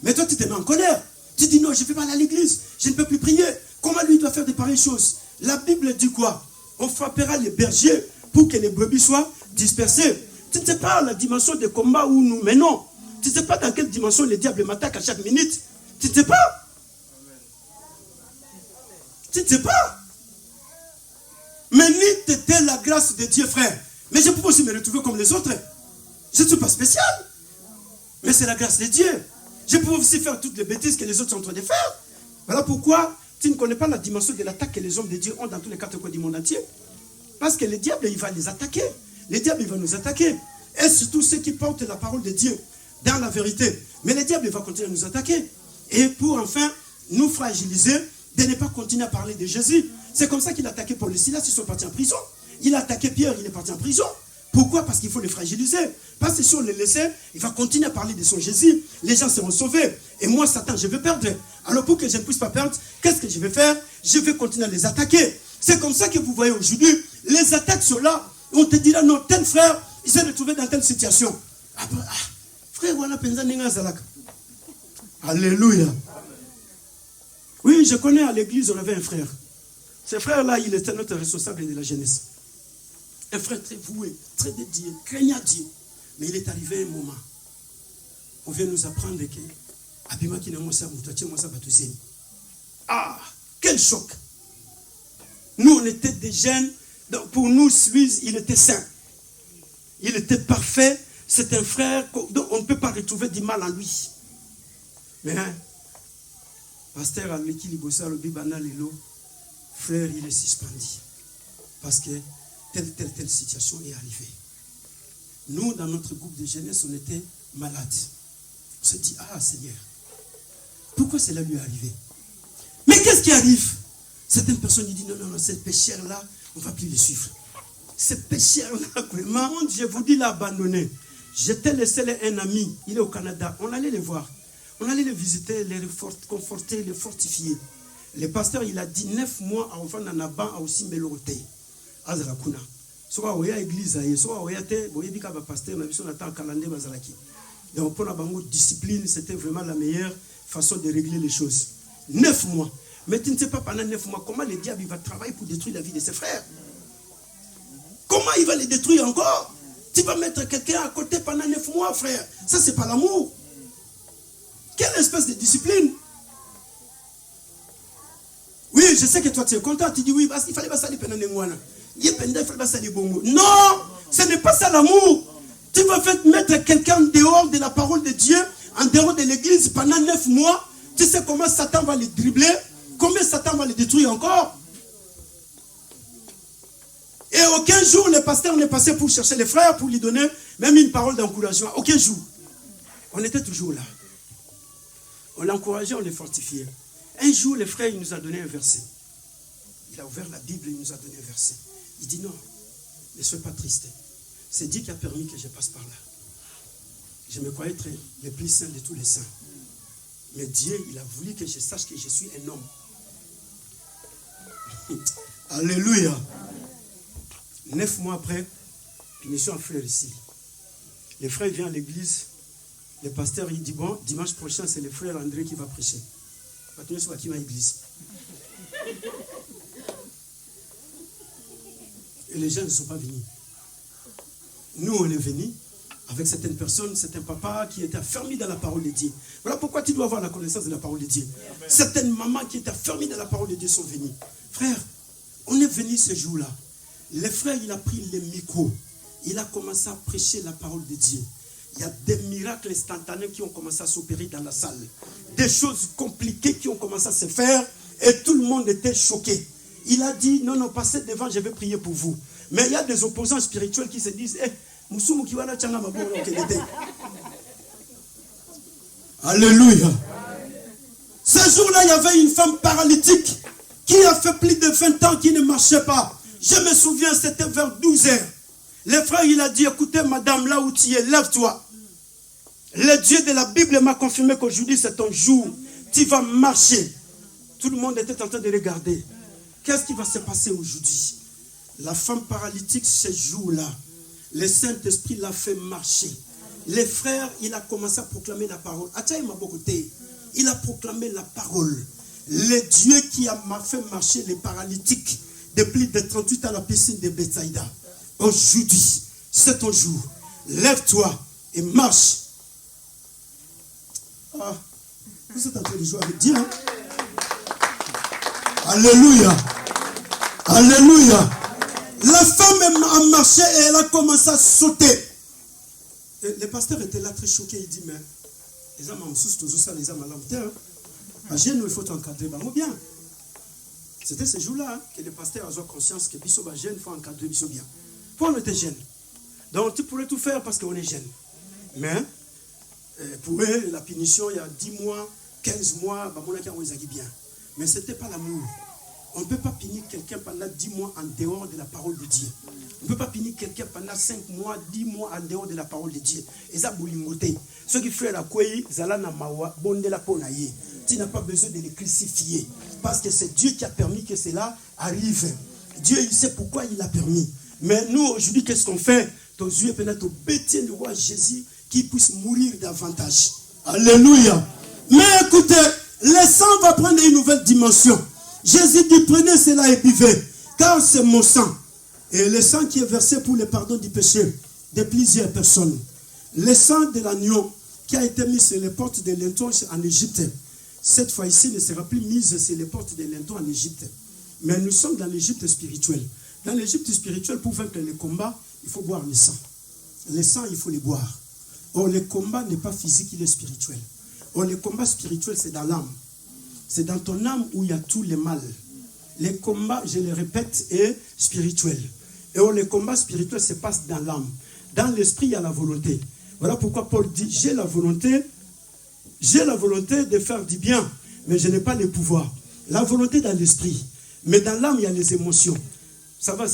[SPEAKER 1] Mais toi, tu te mets en colère. Tu dis non, je ne vais pas aller à l'église. Je ne peux plus prier. Comment lui doit faire de pareilles choses? La Bible dit quoi? On frappera les bergers pour que les brebis soient dispersées. Tu ne sais pas la dimension de combat où nous menons. Tu ne sais pas dans quelle dimension le diable m'attaque à chaque minute. Tu ne sais pas. Tu ne sais pas. Mais ni t'étais la grâce de Dieu, frère. Mais je peux aussi me retrouver comme les autres. Je ne suis pas spécial. Mais c'est la grâce de Dieu. Je peux aussi faire toutes les bêtises que les autres sont en train de faire. Voilà pourquoi Tu ne connais pas la dimension de l'attaque que les hommes de Dieu ont dans tous les quatre coins du monde entier. Parce que le diable, il va les attaquer. Le diable, il va nous attaquer. Et surtout ceux qui portent la parole de Dieu dans la vérité. Mais le diable, il va continuer à nous attaquer. Et pour enfin nous fragiliser, de ne pas continuer à parler de Jésus. C'est comme ça qu'il a attaqué Paul et Silas, ils sont partis en prison. Il a attaqué Pierre, il est parti en prison. Pourquoi? Parce qu'il faut les fragiliser. Parce que si on les laissait, il va continuer à parler de son Jésus. Les gens seront sauvés. Et moi, Satan, je vais perdre. Alors pour que je ne puisse pas perdre, qu'est-ce que je vais faire? Je vais continuer à les attaquer. C'est comme ça que vous voyez aujourd'hui, les attaques sont là. On te dira, non, tel frère, il s'est retrouvé dans telle situation. Frère, voilà, alléluia. Oui, je connais à l'église, on avait un frère. Ce frère-là, il était notre responsable de la jeunesse. Un frère très voué, très dédié, craignant Dieu. Mais il est arrivé un moment. On vient nous apprendre que Abima qui n'a pas ça. Ah, quel choc! Nous, on était des jeunes. Donc pour nous, lui, il était saint. Il était parfait. C'est un frère. Donc on ne peut pas retrouver du mal en lui. Mais, pasteur Aleki Libosa, le Bibana Lelo, frère, il est suspendu. Parce que telle situation est arrivée. Nous, dans notre groupe de jeunesse, on était malades. On s'est dit, ah Seigneur, pourquoi cela lui est arrivé? Mais qu'est-ce qui arrive? Certaines personnes disent, non, ces pécheurs-là, on ne va plus les suivre. Ces pécheurs-là, vraiment, je vous dis, l'abandonner. J'étais laissé un ami, il est au Canada, on allait les voir. On allait les visiter, les conforter, les fortifier. Le pasteur, il a dit 9 mois à enfant Nanaban a aussi Melorote. Azarakuna. Soit oya église, soit oya te, boye bika ba pasteur, na biso na temps calendrier bazalaki. Donc pour la bango discipline, c'était vraiment la meilleure façon de régler les choses. 9 mois. Mais tu ne sais pas pendant 9 mois comment le diable va travailler pour détruire la vie de ses frères. Comment il va les détruire encore? Tu vas mettre quelqu'un à côté pendant 9 mois, frère. Ça, c'est pas l'amour. Quelle espèce de discipline? Oui, je sais que toi tu es content. Tu dis oui, parce qu'il fallait pas salir pendant un mois. Non, ce n'est pas ça l'amour. Tu vas mettre quelqu'un dehors de la parole de Dieu, en dehors de l'église pendant 9 mois. Tu sais comment Satan va les dribbler? Combien Satan va les détruire encore? Et aucun jour le pasteur n'est passé pour chercher les frères, pour lui donner même une parole d'encouragement. Aucun jour. On était toujours là. On l'encourageait, on les fortifiait. Un jour, le frère, il nous a donné un verset. Il a ouvert la Bible et il nous a donné un verset. Il dit non, ne sois pas triste. C'est Dieu qui a permis que je passe par là. Je me croyais être le plus saint de tous les saints. Mais Dieu, il a voulu que je sache que je suis un homme. Alléluia. 9 mois après, puis je suis un frère ici. Le frère vient à l'église. Le pasteur, il dit, bon, dimanche prochain, c'est le frère André qui va prêcher. Maintenant, c'est qui m'a église. Et les gens ne sont pas venus. Nous, on est venus avec certaines personnes, certains papas qui étaient affermis dans la parole de Dieu. Voilà pourquoi tu dois avoir la connaissance de la parole de Dieu. Certaines mamans qui étaient affermies dans la parole de Dieu sont venues. Frère, on est venus ce jour-là. Le frère, il a pris le micro. Il a commencé à prêcher la parole de Dieu. Il y a des miracles instantanés qui ont commencé à s'opérer dans la salle. Des choses compliquées qui ont commencé à se faire. Et tout le monde était choqué. Il a dit, non, passez devant, je vais prier pour vous. Mais il y a des opposants spirituels qui se disent, alléluia. Ce jour-là, il y avait une femme paralytique qui a fait plus de 20 ans qui ne marchait pas. Je me souviens, c'était vers 12 heures. Le frère, il a dit, écoutez, madame, là où tu es, lève-toi. Le Dieu de la Bible m'a confirmé qu'aujourd'hui, c'est ton jour. Tu vas marcher. Tout le monde était en train de regarder. Qu'est-ce qui va se passer aujourd'hui? La femme paralytique, ce jour-là, le Saint-Esprit l'a fait marcher. Les frères, il a commencé à proclamer la parole. Il a proclamé la parole. Le Dieu qui a fait marcher les paralytiques depuis de 38 ans à la piscine de Bethsaïda. Aujourd'hui, c'est ton jour. Lève-toi et marche. Ah, vous êtes en train de jouer avec Dieu. Hein? Alléluia. Alléluia. La femme a marché et elle a commencé à sauter. Et le pasteur était là très choqué. Il dit, mais les hommes en sous, tous ça, les hommes à l'homme. Il faut t'encadrer. Bien. C'était ce jour-là hein, que le pasteur a conscience que Bisso va jeune, il faut encadrer Bisso bien. Pour on était jeune. Donc tu pourrais tout faire parce qu'on est jeune. Mais pour eux, la punition, il y a 10 mois, 15 mois, on les bien. Mais ce n'était pas l'amour. On ne peut pas punir quelqu'un pendant 10 mois en dehors de la parole de Dieu. On ne peut pas punir quelqu'un pendant 5 mois, 10 mois en dehors de la parole de Dieu. Et ça, ceux qui font la kouei, tu n'as pas besoin de les crucifier. Parce que c'est Dieu qui a permis que cela arrive. Dieu, il sait pourquoi il a permis. Mais nous, aujourd'hui, qu'est-ce qu'on fait? Ton Dieu peut-être au bêtien du roi Jésus qui puisse mourir davantage. Alléluia. Mais écoutez, le sang va prendre une nouvelle dimension. Jésus dit, prenez cela et buvez, car c'est mon sang. Et le sang qui est versé pour le pardon du péché de plusieurs personnes. Le sang de l'agneau qui a été mis sur les portes de linteaux en Égypte. Cette fois-ci ne sera plus mise sur les portes de linteaux en Égypte. Mais nous sommes dans l'Égypte spirituelle. Dans l'Égypte spirituelle, pour vaincre le combat, il faut boire le sang. Le sang, il faut les boire. Or, le combat n'est pas physique, il est spirituel. Or, le combat spirituel, c'est dans l'âme. C'est dans ton âme où il y a tout le mal. Le combat, je le répète, est spirituel. Et or, le combat spirituel se passe dans l'âme. Dans l'esprit, il y a la volonté. Voilà pourquoi Paul dit, j'ai la volonté de faire du bien, mais je n'ai pas le pouvoir. La volonté dans l'esprit. Mais dans l'âme, il y a les émotions. Ça va,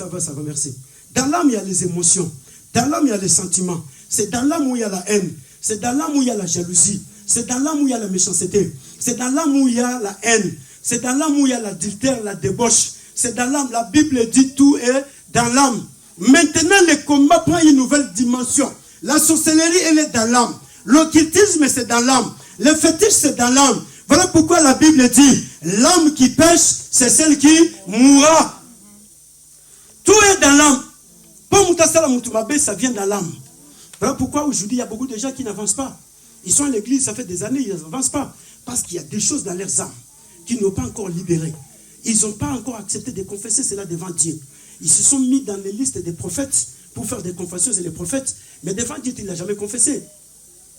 [SPEAKER 1] merci. Dans l'âme, il y a les émotions. Dans l'âme, il y a les sentiments. C'est dans l'âme où il y a la haine. C'est dans l'âme où il y a la jalousie. C'est dans l'âme où il y a la méchanceté. C'est dans l'âme où il y a la haine. C'est dans l'âme où il y a l'adultère, la débauche. C'est dans l'âme. La Bible dit tout est dans l'âme. Maintenant, le combat prend une nouvelle dimension. La sorcellerie, elle est dans l'âme. L'occultisme, c'est dans l'âme. Le fétiche, c'est dans l'âme. Voilà pourquoi la Bible dit, l'âme qui pêche, c'est celle qui mourra. Tout est dans l'âme. Ça vient dans l'âme. Voilà pourquoi aujourd'hui, il y a beaucoup de gens qui n'avancent pas. Ils sont à l'église, ça fait des années, ils n'avancent pas. Parce qu'il y a des choses dans leurs âmes qui n'ont pas encore libéré. Ils n'ont pas encore accepté de confesser cela devant Dieu. Ils se sont mis dans les listes des prophètes pour faire des confessions et les prophètes. Mais devant Dieu, tu ne l'as jamais confessé.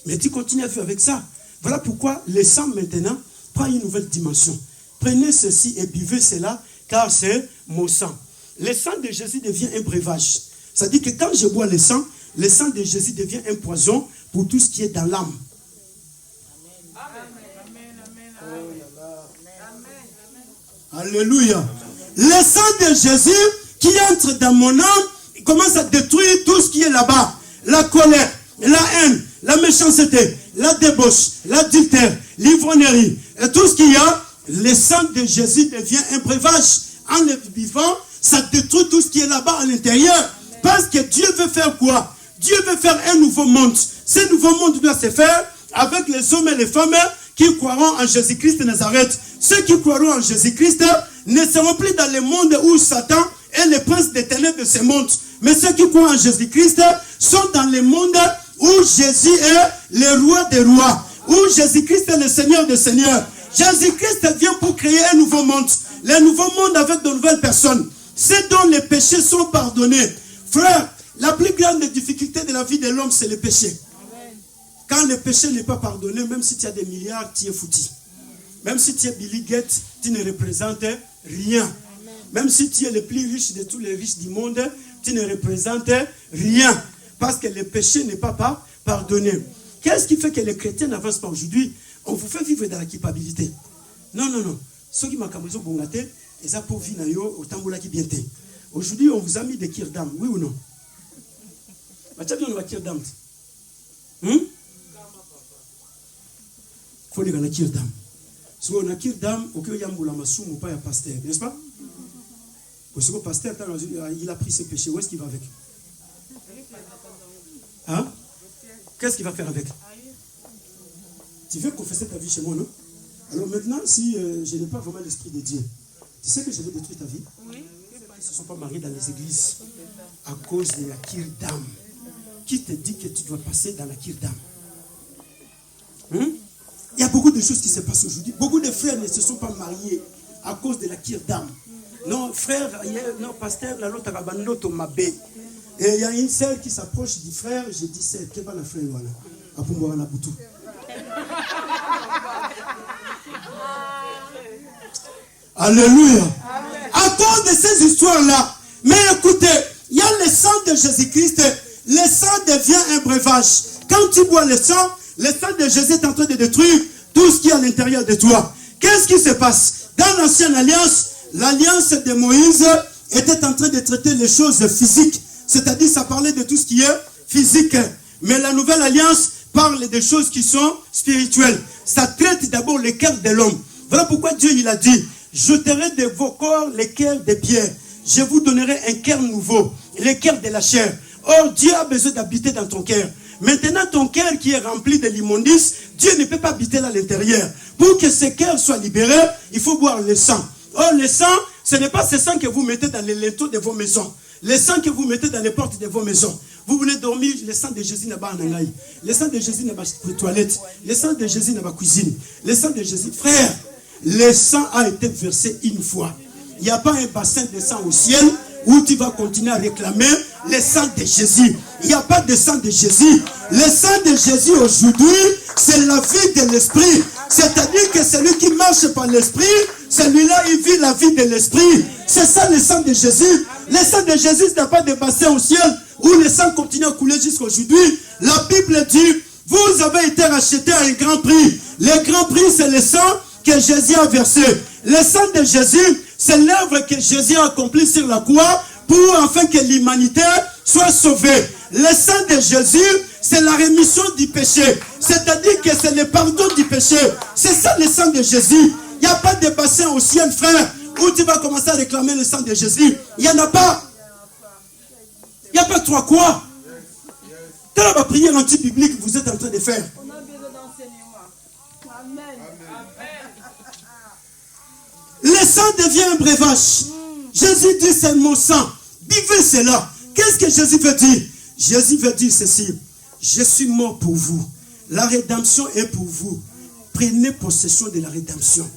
[SPEAKER 1] Mais tu continues à vivre avec ça. Voilà pourquoi le sang maintenant prend une nouvelle dimension. Prenez ceci et buvez cela, car c'est mon sang. Le sang de Jésus devient un breuvage. Ça dit que quand je bois le sang de Jésus devient un poison pour tout ce qui est dans l'âme. Alléluia. Le sang de Jésus qui entre dans mon âme, il commence à détruire tout ce qui est là-bas. La colère, la haine, la méchanceté, la débauche, l'adultère, l'ivrognerie, et tout ce qu'il y a. Le sang de Jésus devient un breuvage. En le vivant, ça détruit tout ce qui est là-bas à l'intérieur. Parce que Dieu veut faire quoi? Dieu veut faire un nouveau monde. Ce nouveau monde doit se faire avec les hommes et les femmes qui croiront en Jésus-Christ de Nazareth. Ceux qui croiront en Jésus-Christ ne seront plus dans le monde où Satan est le prince des ténèbres de ce monde. Mais ceux qui croient en Jésus-Christ sont dans le monde où Jésus est le roi des rois. Où Jésus-Christ est le Seigneur des seigneurs. Jésus-Christ vient pour créer un nouveau monde. Le nouveau monde avec de nouvelles personnes. Ceux dont les péchés sont pardonnés. Frère, la plus grande difficulté de la vie de l'homme, c'est le péché. Quand le péché n'est pas pardonné, même si tu as des milliards, tu es foutu. Même si tu es Billy Gates, tu ne représentes rien. Même si tu es le plus riche de tous les riches du monde, tu ne représentes rien. Parce que le péché n'est pas pardonné. Qu'est-ce qui fait que les chrétiens n'avancent pas aujourd'hui? On vous fait vivre dans la culpabilité. Non. Ceux qui m'ont cambré au et ça pour vivre au tamboula qui bien. Aujourd'hui, on vous a mis des kirdam, oui ou non? Tu as vu, on va kirdam. Il faut les gagner kirdam. Si on a kirdam, on peut y avoir la massou, ou pas un pasteur, n'est-ce pas? Parce que le pasteur, il a pris ses péchés, où est-ce qu'il va avec? Hein? Qu'est-ce qu'il va faire avec? Tu veux confesser ta vie chez moi, non? Alors maintenant, si je n'ai pas vraiment l'esprit de Dieu, tu sais que je vais détruire ta vie? Oui. Ils ne se sont pas mariés dans les églises à cause de la kirdam. Qui te dit que tu dois passer dans la kirdam? Il y a beaucoup de choses qui se passent aujourd'hui. Beaucoup de frères ne se sont pas mariés à cause de la kirdam. Non, frère, non, pasteur, la lota rabanoto mabé. Et il y a une sœur qui s'approche du frère. Je dis, c'est quel va la frère voilà? Apumboa na butu. Alléluia. cause de ces histoires-là. Mais écoutez, il y a le sang de Jésus-Christ. Le sang devient un breuvage. Quand tu bois le sang de Jésus est en train de détruire tout ce qui est à l'intérieur de toi. Qu'est-ce qui se passe? Dans l'ancienne alliance, l'alliance de Moïse était en train de traiter les choses physiques. C'est-à-dire, ça parlait de tout ce qui est physique. Mais la nouvelle alliance parle des choses qui sont spirituelles. Ça traite d'abord le cœur de l'homme. Voilà pourquoi Dieu il a dit, j'ôterai de vos corps les cœurs de pierre. Je vous donnerai un cœur nouveau, le cœur de la chair. Or, Dieu a besoin d'habiter dans ton cœur. Maintenant, ton cœur qui est rempli de l'immondice, Dieu ne peut pas habiter là à l'intérieur. Pour que ce cœur soit libéré, il faut boire le sang. Or, le sang, ce n'est pas ce sang que vous mettez dans les linteaux de vos maisons. Le sang que vous mettez dans les portes de vos maisons. Vous voulez dormir, le sang de Jésus n'est pas en angaï. Le sang de Jésus n'est pas dans les toilettes. Le sang de Jésus n'est pas cuisine. Le sang de Jésus, frère, le sang a été versé une fois. Il n'y a pas un bassin de sang au ciel où tu vas continuer à réclamer le sang de Jésus. Il n'y a pas de sang de Jésus. Le sang de Jésus aujourd'hui, c'est la vie de l'esprit. C'est-à-dire que celui qui marche par l'esprit, celui-là, il vit la vie de l'esprit. C'est ça le sang de Jésus. Le sang de Jésus, ce n'est pas de bassin au ciel où le sang continue à couler jusqu'aujourd'hui. La Bible dit, vous avez été rachetés à un grand prix. Le grand prix, c'est le sang que Jésus a versé. Le sang de Jésus, c'est l'œuvre que Jésus a accomplie sur la croix pour afin que l'humanité soit sauvée. Le sang de Jésus, c'est la rémission du péché. C'est-à-dire que c'est le pardon du péché. C'est ça le sang de Jésus. Il n'y a pas de bassin au ciel, frère, où tu vas commencer à réclamer le sang de Jésus. Il n'y en a pas. Il n'y a pas trois quoi. Quelle est la prière anti-biblique que vous êtes en train de faire?
[SPEAKER 2] On a besoin d'enseignement. Amen.
[SPEAKER 1] Le sang devient un breuvage. Jésus dit, c'est mon sang. Buvez cela. Qu'est-ce que Jésus veut dire? Jésus veut dire ceci. Je suis mort pour vous. La rédemption est pour vous. Prenez possession de la rédemption.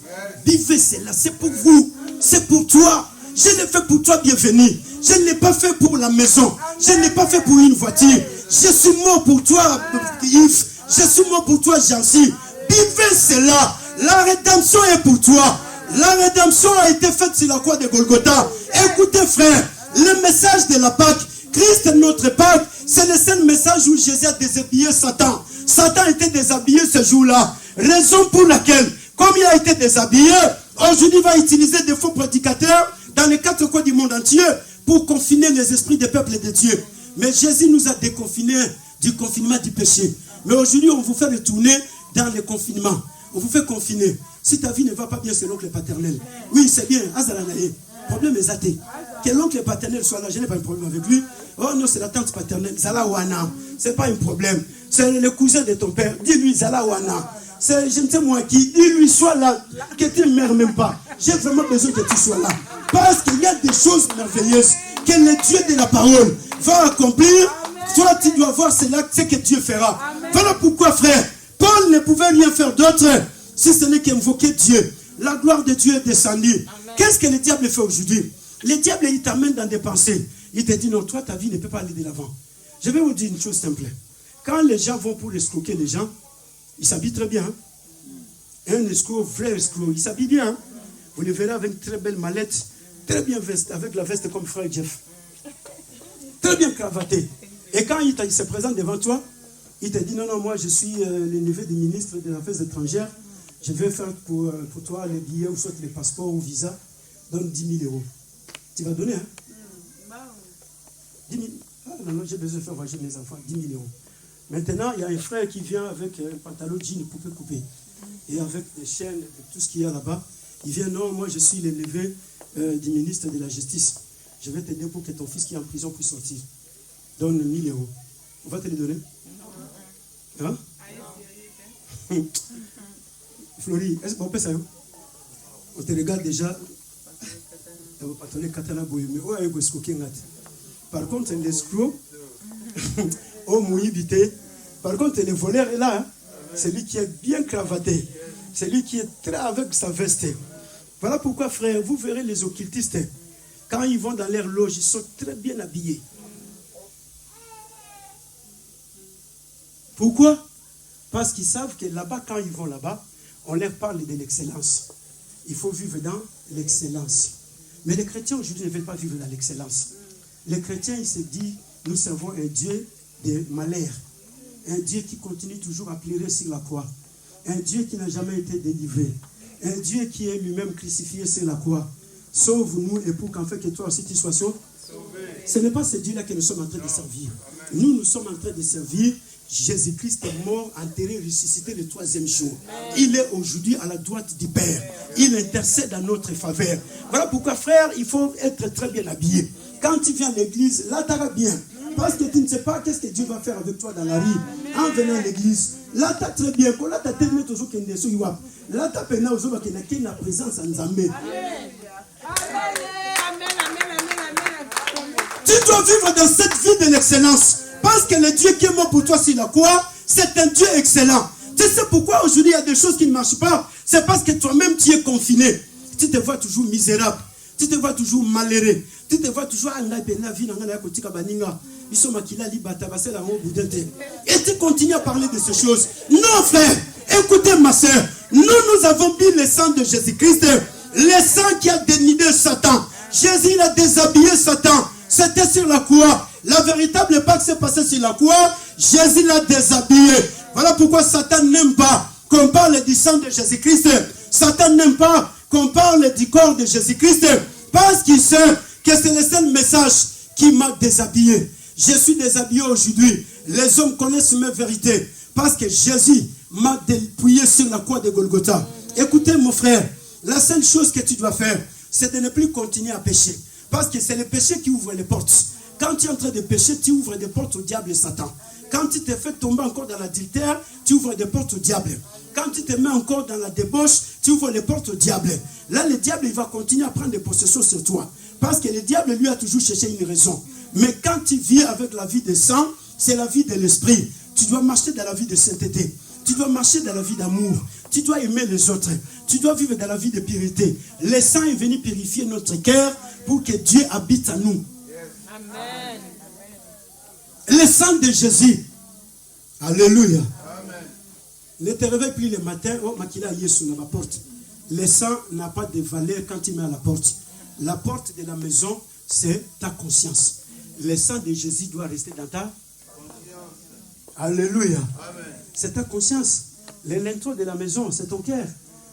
[SPEAKER 1] Buvez cela. C'est pour vous. C'est pour toi. Je l'ai fait pour toi, bienvenue. Je ne l'ai pas fait pour la maison. Je ne l'ai pas fait pour une voiture. Je suis mort pour toi, Yves. Je suis mort pour toi, Jancy. Buvez cela. La rédemption est pour toi. La rédemption a été faite sur la croix de Golgotha. Écoutez, frère, le message de la Pâque, Christ notre Pâque, c'est le seul message où Jésus a déshabillé Satan. Satan était déshabillé ce jour-là. Raison pour laquelle, comme il a été déshabillé, aujourd'hui il va utiliser des faux prédicateurs dans les quatre coins du monde entier pour confiner les esprits des peuples de Dieu. Mais Jésus nous a déconfinés du confinement du péché. Mais aujourd'hui, on vous fait retourner dans le confinement. On vous fait confiner. Si ta vie ne va pas bien, c'est l'oncle paternel. Oui, c'est bien. Le problème est athée. Que l'oncle paternel soit là, je n'ai pas un problème avec lui. Oh non, c'est la tante paternelle. Zalawana. Ce n'est pas un problème. C'est le cousin de ton père. Dis-lui Zalawana. C'est, je ne sais moi qui. Dis-lui, sois là. Que tu ne meurs même pas. J'ai vraiment besoin que tu sois là. Parce qu'il y a des choses merveilleuses que le Dieu de la parole va accomplir. Toi, tu dois voir ce que Dieu fera. Voilà pourquoi, frère, Paul ne pouvait rien faire d'autre si ce n'est qu'invoquer Dieu. La gloire de Dieu est descendue. Qu'est-ce que le diable fait aujourd'hui? Le diable, il t'amène dans des pensées. Il te dit, non, toi, ta vie ne peut pas aller de l'avant. Je vais vous dire une chose simple. Quand les gens vont pour escroquer les gens, ils s'habillent très bien. Hein? Un escroc, vrai escroc, il s'habille bien. Hein? Vous le verrez avec une très belle mallette, très bien veste, avec la veste comme frère Jeff. Très bien cravaté. Et quand il se présente devant toi, il te dit, non, non, moi je suis le neveu du ministre des Affaires étrangères. Je vais faire pour toi les billets, ou soit les passeports ou visa. Donne 10 000 euros. Tu vas donner, hein? 10 000. Ah non, non, j'ai besoin de faire voyager mes enfants. 10 000 euros. Maintenant, il y a un frère qui vient avec un pantalon jean coupé. Et avec des chaînes, tout ce qu'il y a là-bas. Il vient, non, moi je suis le neveu du ministre de la Justice. Je vais t'aider pour que ton fils qui est en prison puisse sortir. Donne 1 000 euros. On va te les donner? Hein? Florie, est-ce qu'on peut ça? On te regarde déjà. Par contre, l'escroc, par contre, le voleur est là. Hein? C'est lui qui est bien cravaté. C'est lui qui est très avec sa veste. Voilà pourquoi, frère, vous verrez les occultistes. Quand ils vont dans leur loge, ils sont très bien habillés. Pourquoi? Parce qu'ils savent que là-bas, quand ils vont là-bas, on leur parle de l'excellence. Il faut vivre dans l'excellence. Mais les chrétiens aujourd'hui ne veulent pas vivre dans l'excellence. Les chrétiens, ils se disent, nous servons un Dieu de malheur. Un Dieu qui continue toujours à pleurer sur la croix. Un Dieu qui n'a jamais été délivré. Un Dieu qui est lui-même crucifié sur la croix. Sauve-nous et pour qu'en fait que toi aussi tu sois sauvé. Ce n'est pas ce Dieu-là que nous sommes en train de servir. Nous sommes en train de servir Jésus-Christ est mort, enterré, ressuscité le 3e jour. Il est aujourd'hui à la droite du Père. Il intercède en notre faveur. Voilà pourquoi, frère, il faut être très bien habillé. Quand tu viens à l'église, là, tu as bien. Parce que tu ne sais pas qu'est-ce que Dieu va faire avec toi dans la rue. En venant à l'église, là, tu as très bien. Là, tu as terminé toujours qu'il y a là, tu as peine aujourd'hui qu'il y a la présence en Zambé. Tu dois vivre dans cette vie de l'excellence. Parce que le Dieu qui est mort pour toi sur la croix, c'est un Dieu excellent. Tu sais pourquoi aujourd'hui il y a des choses qui ne marchent pas? C'est parce que toi-même tu es confiné. Tu te vois toujours misérable. Tu te vois toujours malheureux. Tu te vois toujours et tu continues à parler de ces choses. Non frère, écoutez ma soeur. Nous avons bu le sang de Jésus-Christ. Le sang qui a dénudé Satan. Jésus il a déshabillé Satan. C'était sur la croix. La véritable Pâque s'est passée sur la croix. Jésus l'a déshabillé. Voilà pourquoi Satan n'aime pas qu'on parle du sang de Jésus-Christ. Satan n'aime pas qu'on parle du corps de Jésus-Christ. Parce qu'il sait que c'est le seul message qui m'a déshabillé. Je suis déshabillé aujourd'hui. Les hommes connaissent mes vérités. Parce que Jésus m'a dépouillé sur la croix de Golgotha. Écoutez mon frère, la seule chose que tu dois faire, c'est de ne plus continuer à pécher. Parce que c'est le péché qui ouvre les portes. Quand tu es en train de pécher, tu ouvres des portes au diable et Satan. Quand tu te fais tomber encore dans l'adultère, tu ouvres des portes au diable. Quand tu te mets encore dans la débauche, tu ouvres les portes au diable. Là, le diable, il va continuer à prendre des possessions sur toi. Parce que le diable, lui, a toujours cherché une raison. Mais quand tu vis avec la vie de sang, c'est la vie de l'esprit. Tu dois marcher dans la vie de sainteté. Tu dois marcher dans la vie d'amour. Tu dois aimer les autres. Tu dois vivre dans la vie de pureté. Le sang est venu purifier notre cœur pour que Dieu habite en nous. Amen. Le sang de Jésus. Alléluia. Amen. Ne te réveille plus le matin. Oh, Makila Yesu na ma porte. Le sang n'a pas de valeur quand tu mets à la porte. La porte de la maison, c'est ta conscience. Le sang de Jésus doit rester dans ta conscience. Alléluia. Amen. C'est ta conscience. Le linteau de la maison, c'est ton cœur.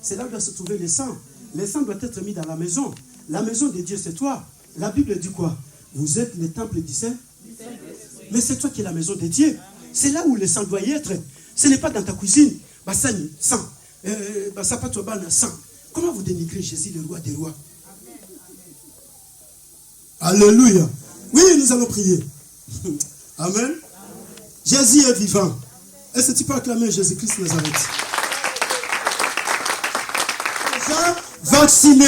[SPEAKER 1] C'est là où doit se trouver le sang. Le sang doit être mis dans la maison. La maison de Dieu, c'est toi. La Bible dit quoi? Vous êtes le temple du Saint. Mais c'est toi qui es la maison de Dieu. C'est là où le sang doit y être. Ce n'est pas dans ta cuisine. Sang. Sang. Comment vous dénigrez Jésus, le roi des rois? Alléluia. Oui, nous allons prier. Amen. Jésus est vivant. Est-ce que tu peux acclamer Jésus-Christ de Nazareth? Vacciné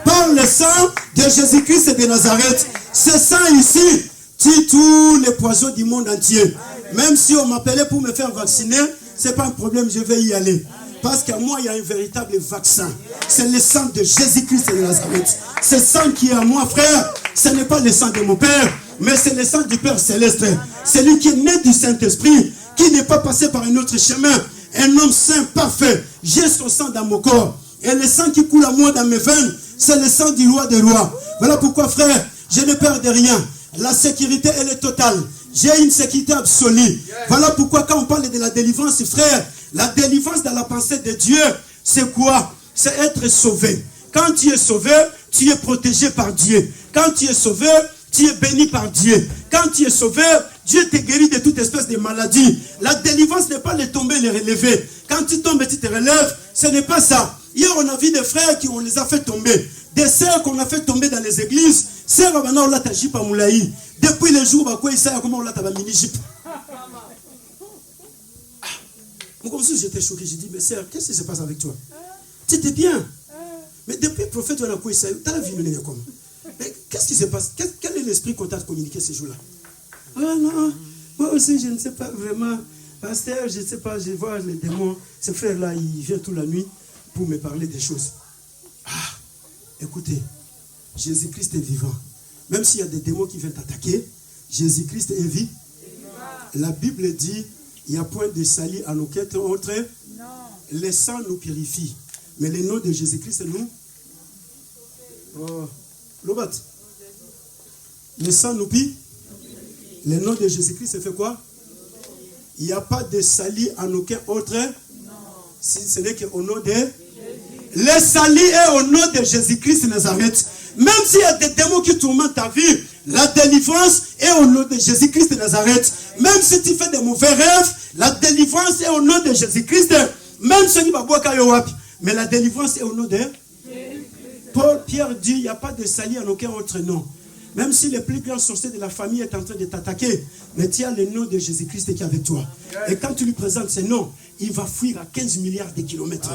[SPEAKER 1] par le sang de Jésus-Christ de Nazareth. Ce sang ici tue tous les poisons du monde entier. Même si on m'appelait pour me faire vacciner, ce n'est pas un problème, je vais y aller. Parce qu'à moi, il y a un véritable vaccin. C'est le sang de Jésus-Christ de Nazareth. Ce sang qui est à moi, frère, ce n'est pas le sang de mon Père, mais c'est le sang du Père Céleste. C'est lui qui est né du Saint-Esprit, qui n'est pas passé par un autre chemin. Un homme saint, parfait. J'ai son sang dans mon corps. Et le sang qui coule à moi dans mes veines, c'est le sang du roi des rois. Voilà pourquoi, frère, je ne perds de rien. La sécurité, elle est totale. J'ai une sécurité absolue. Voilà pourquoi quand on parle de la délivrance, frère, la délivrance dans la pensée de Dieu, c'est quoi? C'est être sauvé. Quand tu es sauvé, tu es protégé par Dieu. Quand tu es sauvé, tu es béni par Dieu. Quand tu es sauvé, Dieu te guérit de toute espèce de maladie. La délivrance n'est pas les tomber, les relever. Quand tu tombes et tu te relèves, ce n'est pas ça. Hier, on a vu des frères qui on les a fait tomber. Des sœurs qu'on a fait tomber dans les églises. Sœur, maintenant, on l'a taji par Moulaï. Depuis le jour, quoi, il sait comment on l'a taji mini-jip. Comme si j'étais choqué, j'ai dit, mais sœur, qu'est-ce qui se passe avec toi? Tu étais bien. Mais depuis le prophète, on a quoi, tu as la vie menée comment? Mais qu'est-ce qui se passe? Quel est l'esprit qu'on t'a communiqué ces jours-là? Ah non, moi aussi, je ne sais pas vraiment. Pasteur, je ne sais pas, je vois les démons. Ce frère-là, il vient toute la nuit pour me parler des choses. Ah, écoutez, Jésus-Christ est vivant. Même s'il y a des démons qui viennent t'attaquer, Jésus-Christ est vivant. La Bible dit, il n'y a point de salut à nos quêtes autres. Le sang nous purifie. Mais le nom de Jésus-Christ, nous. Oh, Lobat. Le sang nous pille. Le nom de Jésus-Christ, c'est fait quoi? Il n'y a pas de salut en aucun autre. Si ce n'est qu'au nom de... Le salut est au nom de Jésus-Christ de Nazareth. Même s'il y a des démons qui tourmentent ta vie, la délivrance est au nom de Jésus-Christ de Nazareth. Même si tu fais des mauvais rêves, la délivrance est au nom de Jésus-Christ. Même si tu vas boire kayowapi, mais la délivrance est au nom de... Paul, Pierre dit, il n'y a pas de salut en aucun autre nom. Même si le plus grand sorcier de la famille est en train de t'attaquer, mais tu as le nom de Jésus-Christ qui est avec toi. Et quand tu lui présentes ce nom, il va fuir à 15 milliards de kilomètres.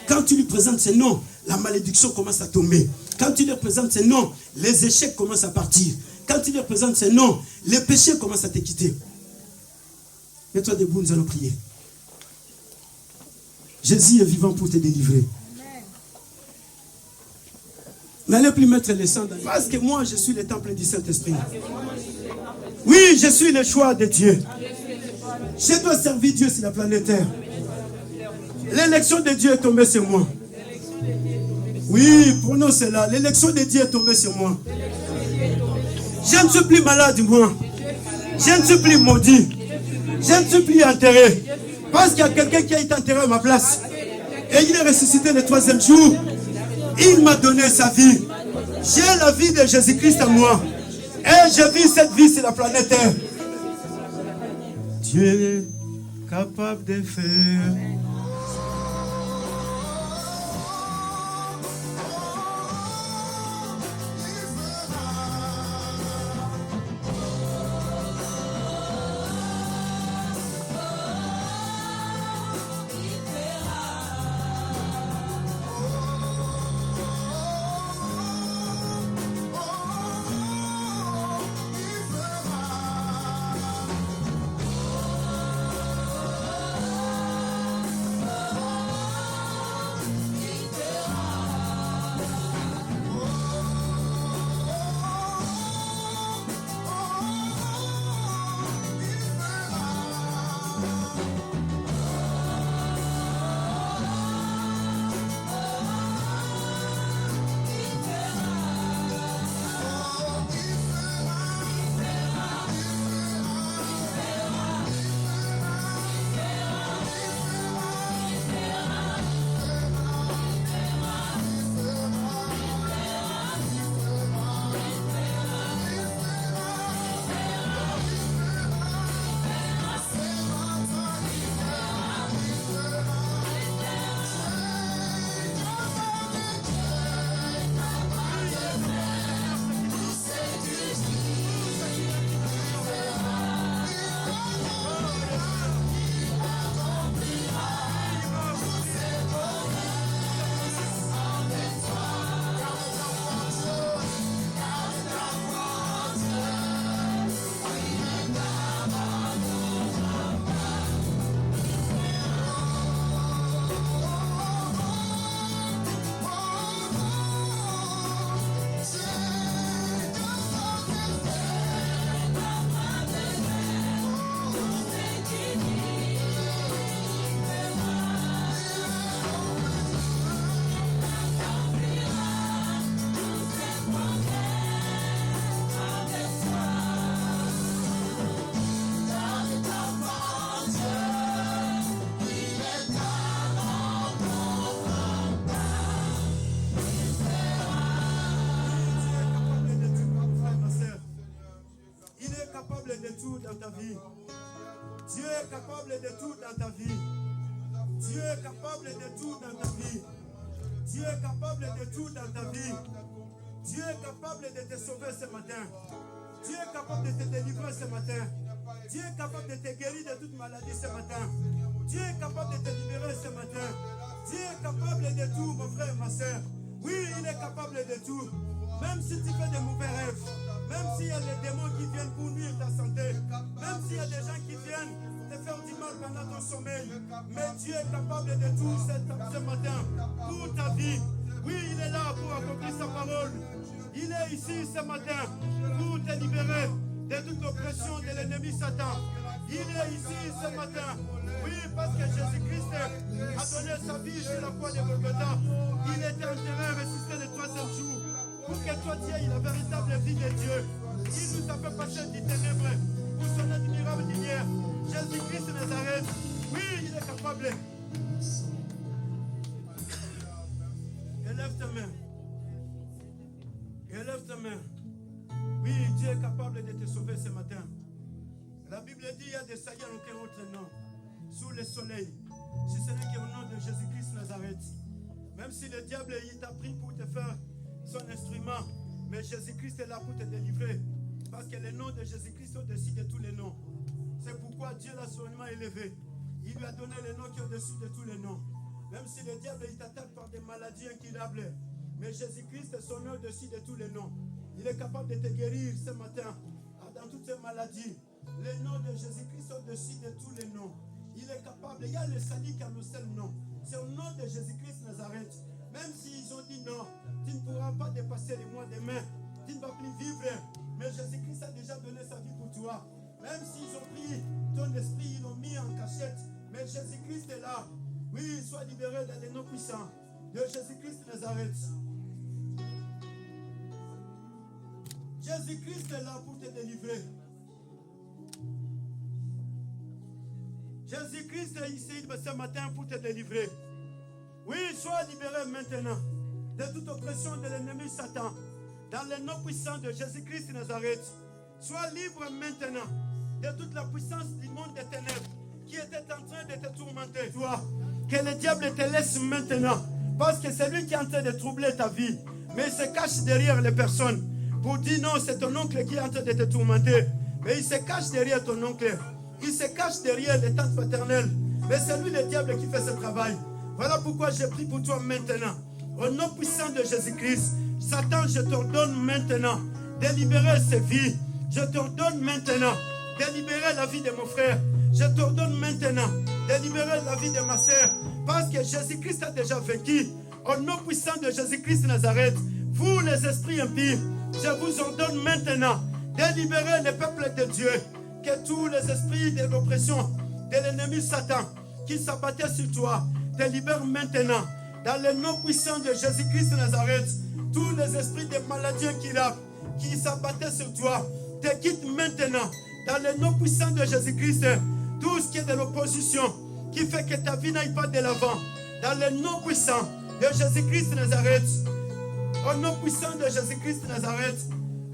[SPEAKER 1] Quand tu lui présentes ce nom, la malédiction commence à tomber. Quand tu lui présentes ce nom, les échecs commencent à partir. Quand tu lui présentes ce nom, les péchés commencent à te quitter. Mets-toi debout, nous allons prier. Jésus est vivant pour te délivrer. N'allez plus mettre les sangs dans... Parce que moi, je suis le temple du Saint-Esprit. Oui, je suis le choix de Dieu. Je dois servir Dieu sur la planète Terre. L'élection de Dieu est tombée sur moi. Oui, prenons cela. L'élection de Dieu est tombée sur moi. Je ne suis plus malade, moi. Je ne suis plus maudit. Je ne suis plus enterré. Parce qu'il y a quelqu'un qui a été enterré à ma place. Et il est ressuscité le 3e jour. Il m'a donné sa vie. J'ai la vie de Jésus-Christ en moi. Et je vis cette vie sur la planète Terre. Dieu est capable de faire. Dieu est capable de tout dans ta vie. Dieu est capable de tout dans ta vie. Dieu est capable de tout dans ta vie. Dieu est capable de te sauver ce matin. Dieu est capable de te délivrer ce matin. Dieu est capable de te guérir de toute maladie ce matin. Dieu est capable de te libérer ce matin. Dieu est capable de tout, mon frère, ma soeur. Oui, il est capable de tout. Même si tu fais des mauvais rêves, même s'il y a des démons qui viennent pour nuire ta santé, même s'il y a des gens qui viennent te faire du mal pendant ton sommeil, mais Dieu est capable de tout ce matin pour ta vie. Oui, il est là pour accomplir sa parole. Il est ici ce matin pour te libérer de toute oppression de l'ennemi Satan. Il est ici ce matin. Oui, parce que Jésus-Christ a donné sa vie sur la croix de Golgotha. Il était enterré, ressuscité le 3e jour. pour que toi tu aies la véritable vie de Dieu. Il nous a fait passer du ténèbre pour son admirable lumière. Jésus-Christ de Nazareth, oui, il est capable. Élève ta main. Élève ta main. Oui, Dieu est capable de te sauver ce matin. La Bible dit qu'il y a des saillies en aucun autre nom sous le soleil, si ce n'est qu'au nom de Jésus-Christ de Nazareth. Même si le diable il t'a pris pour te faire son instrument, mais Jésus-Christ est là pour te délivrer. Parce que le nom de Jésus-Christ est au-dessus de tous les noms. C'est pourquoi Dieu l'a soignement élevé. Il lui a donné le nom qui est au-dessus de tous les noms. Même si le diable il t'attaque par des maladies incurables, mais Jésus-Christ est son nom au-dessus de tous les noms. Il est capable de te guérir ce matin dans toutes ces maladies. Le nom de Jésus-Christ est au-dessus de tous les noms. Il est capable. Il y a le salut qui a le seul nom. C'est au nom de Jésus-Christ de Nazareth. Même s'ils ont dit non, tu ne pourras pas dépasser les mois demain. Tu ne vas plus vivre. Mais Jésus-Christ a déjà donné sa vie pour toi. Même s'ils ont pris ton esprit, ils l'ont mis en cachette. Mais Jésus-Christ est là. Oui, sois libéré dans les noms puissants de Jésus-Christ de Nazareth. Jésus-Christ est là pour te délivrer. Jésus-Christ est ici ce matin pour te délivrer. Oui, sois libéré maintenant de toute oppression de l'ennemi Satan. Dans le nom puissant de Jésus-Christ de Nazareth. Sois libre maintenant de toute la puissance du monde des ténèbres qui était en train de te tourmenter. Toi, que le diable te laisse maintenant. Parce que c'est lui qui est en train de troubler ta vie. Mais il se cache derrière les personnes. Pour dire non, c'est ton oncle qui est en train de te tourmenter. Mais il se cache derrière ton oncle. Il se cache derrière les tantes paternelles. Mais c'est lui le diable qui fait ce travail. Voilà pourquoi j'ai pris pour toi maintenant. Au nom puissant de Jésus-Christ, Satan, je t'ordonne maintenant de libérer ses vies. Je t'ordonne maintenant de libérer la vie de mon frère. Je t'ordonne maintenant de libérer la vie de ma sœur. Parce que Jésus-Christ a déjà vaincu. Au nom puissant de Jésus-Christ de Nazareth, vous les esprits impies, je vous ordonne maintenant de libérer le peuple de Dieu. Que tous les esprits de l'oppression de l'ennemi Satan qui s'abattaient sur toi te libèrent maintenant. Dans le nom puissant de Jésus-Christ de Nazareth, tous les esprits de maladies incurables qui s'abattaient sur toi te quittent maintenant. Dans le nom puissant de Jésus-Christ, tout ce qui est de l'opposition qui fait que ta vie n'aille pas de l'avant. Dans le nom puissant de Jésus-Christ de Nazareth, au nom puissant de Jésus-Christ de Nazareth,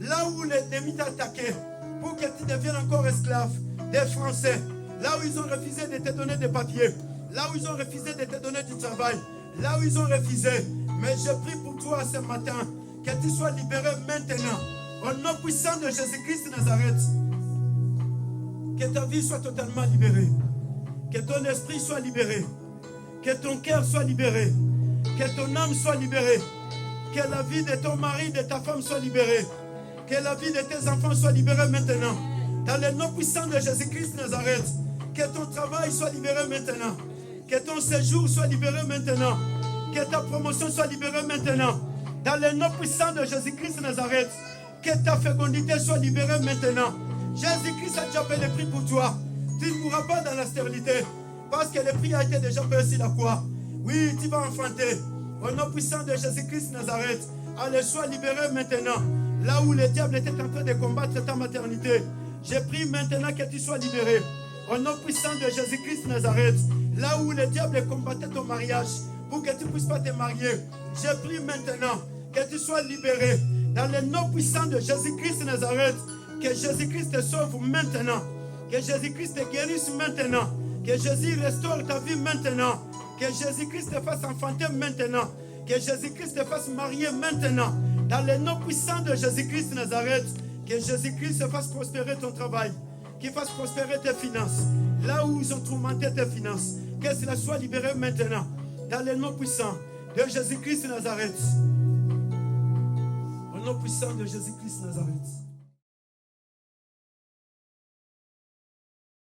[SPEAKER 1] là où l'ennemi t'a attaqué, pour que tu deviennes encore esclave des Français, là où ils ont refusé de te donner des papiers, là où ils ont refusé de te donner du travail, là où ils ont refusé. Mais je prie pour toi ce matin, que tu sois libéré maintenant, au nom puissant de Jésus-Christ de Nazareth. Que ta vie soit totalement libérée, que ton esprit soit libéré, que ton cœur soit libéré, que ton âme soit libérée, que la vie de ton mari, de ta femme soit libérée, que la vie de tes enfants soit libérée maintenant. Dans le nom puissant de Jésus-Christ de Nazareth, que ton travail soit libéré maintenant, que ton séjour soit libéré maintenant, que ta promotion soit libérée maintenant. Dans le nom puissant de Jésus-Christ de Nazareth, que ta fécondité soit libérée maintenant. Jésus-Christ a déjà payé le prix pour toi. Tu ne mourras pas dans la stérilité, parce que le prix a été déjà payé sur la croix. Oui, tu vas enfanter. Au nom puissant de Jésus-Christ de Nazareth, allez, sois libéré maintenant. Là où le diable était en train de combattre ta maternité, j'ai pris maintenant que tu sois libéré. Au nom puissant de Jésus-Christ de Nazareth, là où le diable combattait ton mariage, pour que tu ne puisses pas te marier, j'ai pris maintenant que tu sois libéré. Dans le nom puissant de Jésus-Christ de Nazareth, que Jésus-Christ te sauve maintenant, que Jésus-Christ te guérisse maintenant, que Jésus restaure ta vie maintenant, que Jésus-Christ te fasse enfanter maintenant, que Jésus-Christ te fasse marier maintenant. Dans le nom puissant de Jésus-Christ de Nazareth, que Jésus-Christ te fasse prospérer ton travail, qu'il fasse prospérer tes finances. Là où ils ont tourmenté tes finances, que cela soit libéré maintenant. Dans le nom puissant de Jésus-Christ de Nazareth. Au nom puissant de Jésus-Christ de Nazareth.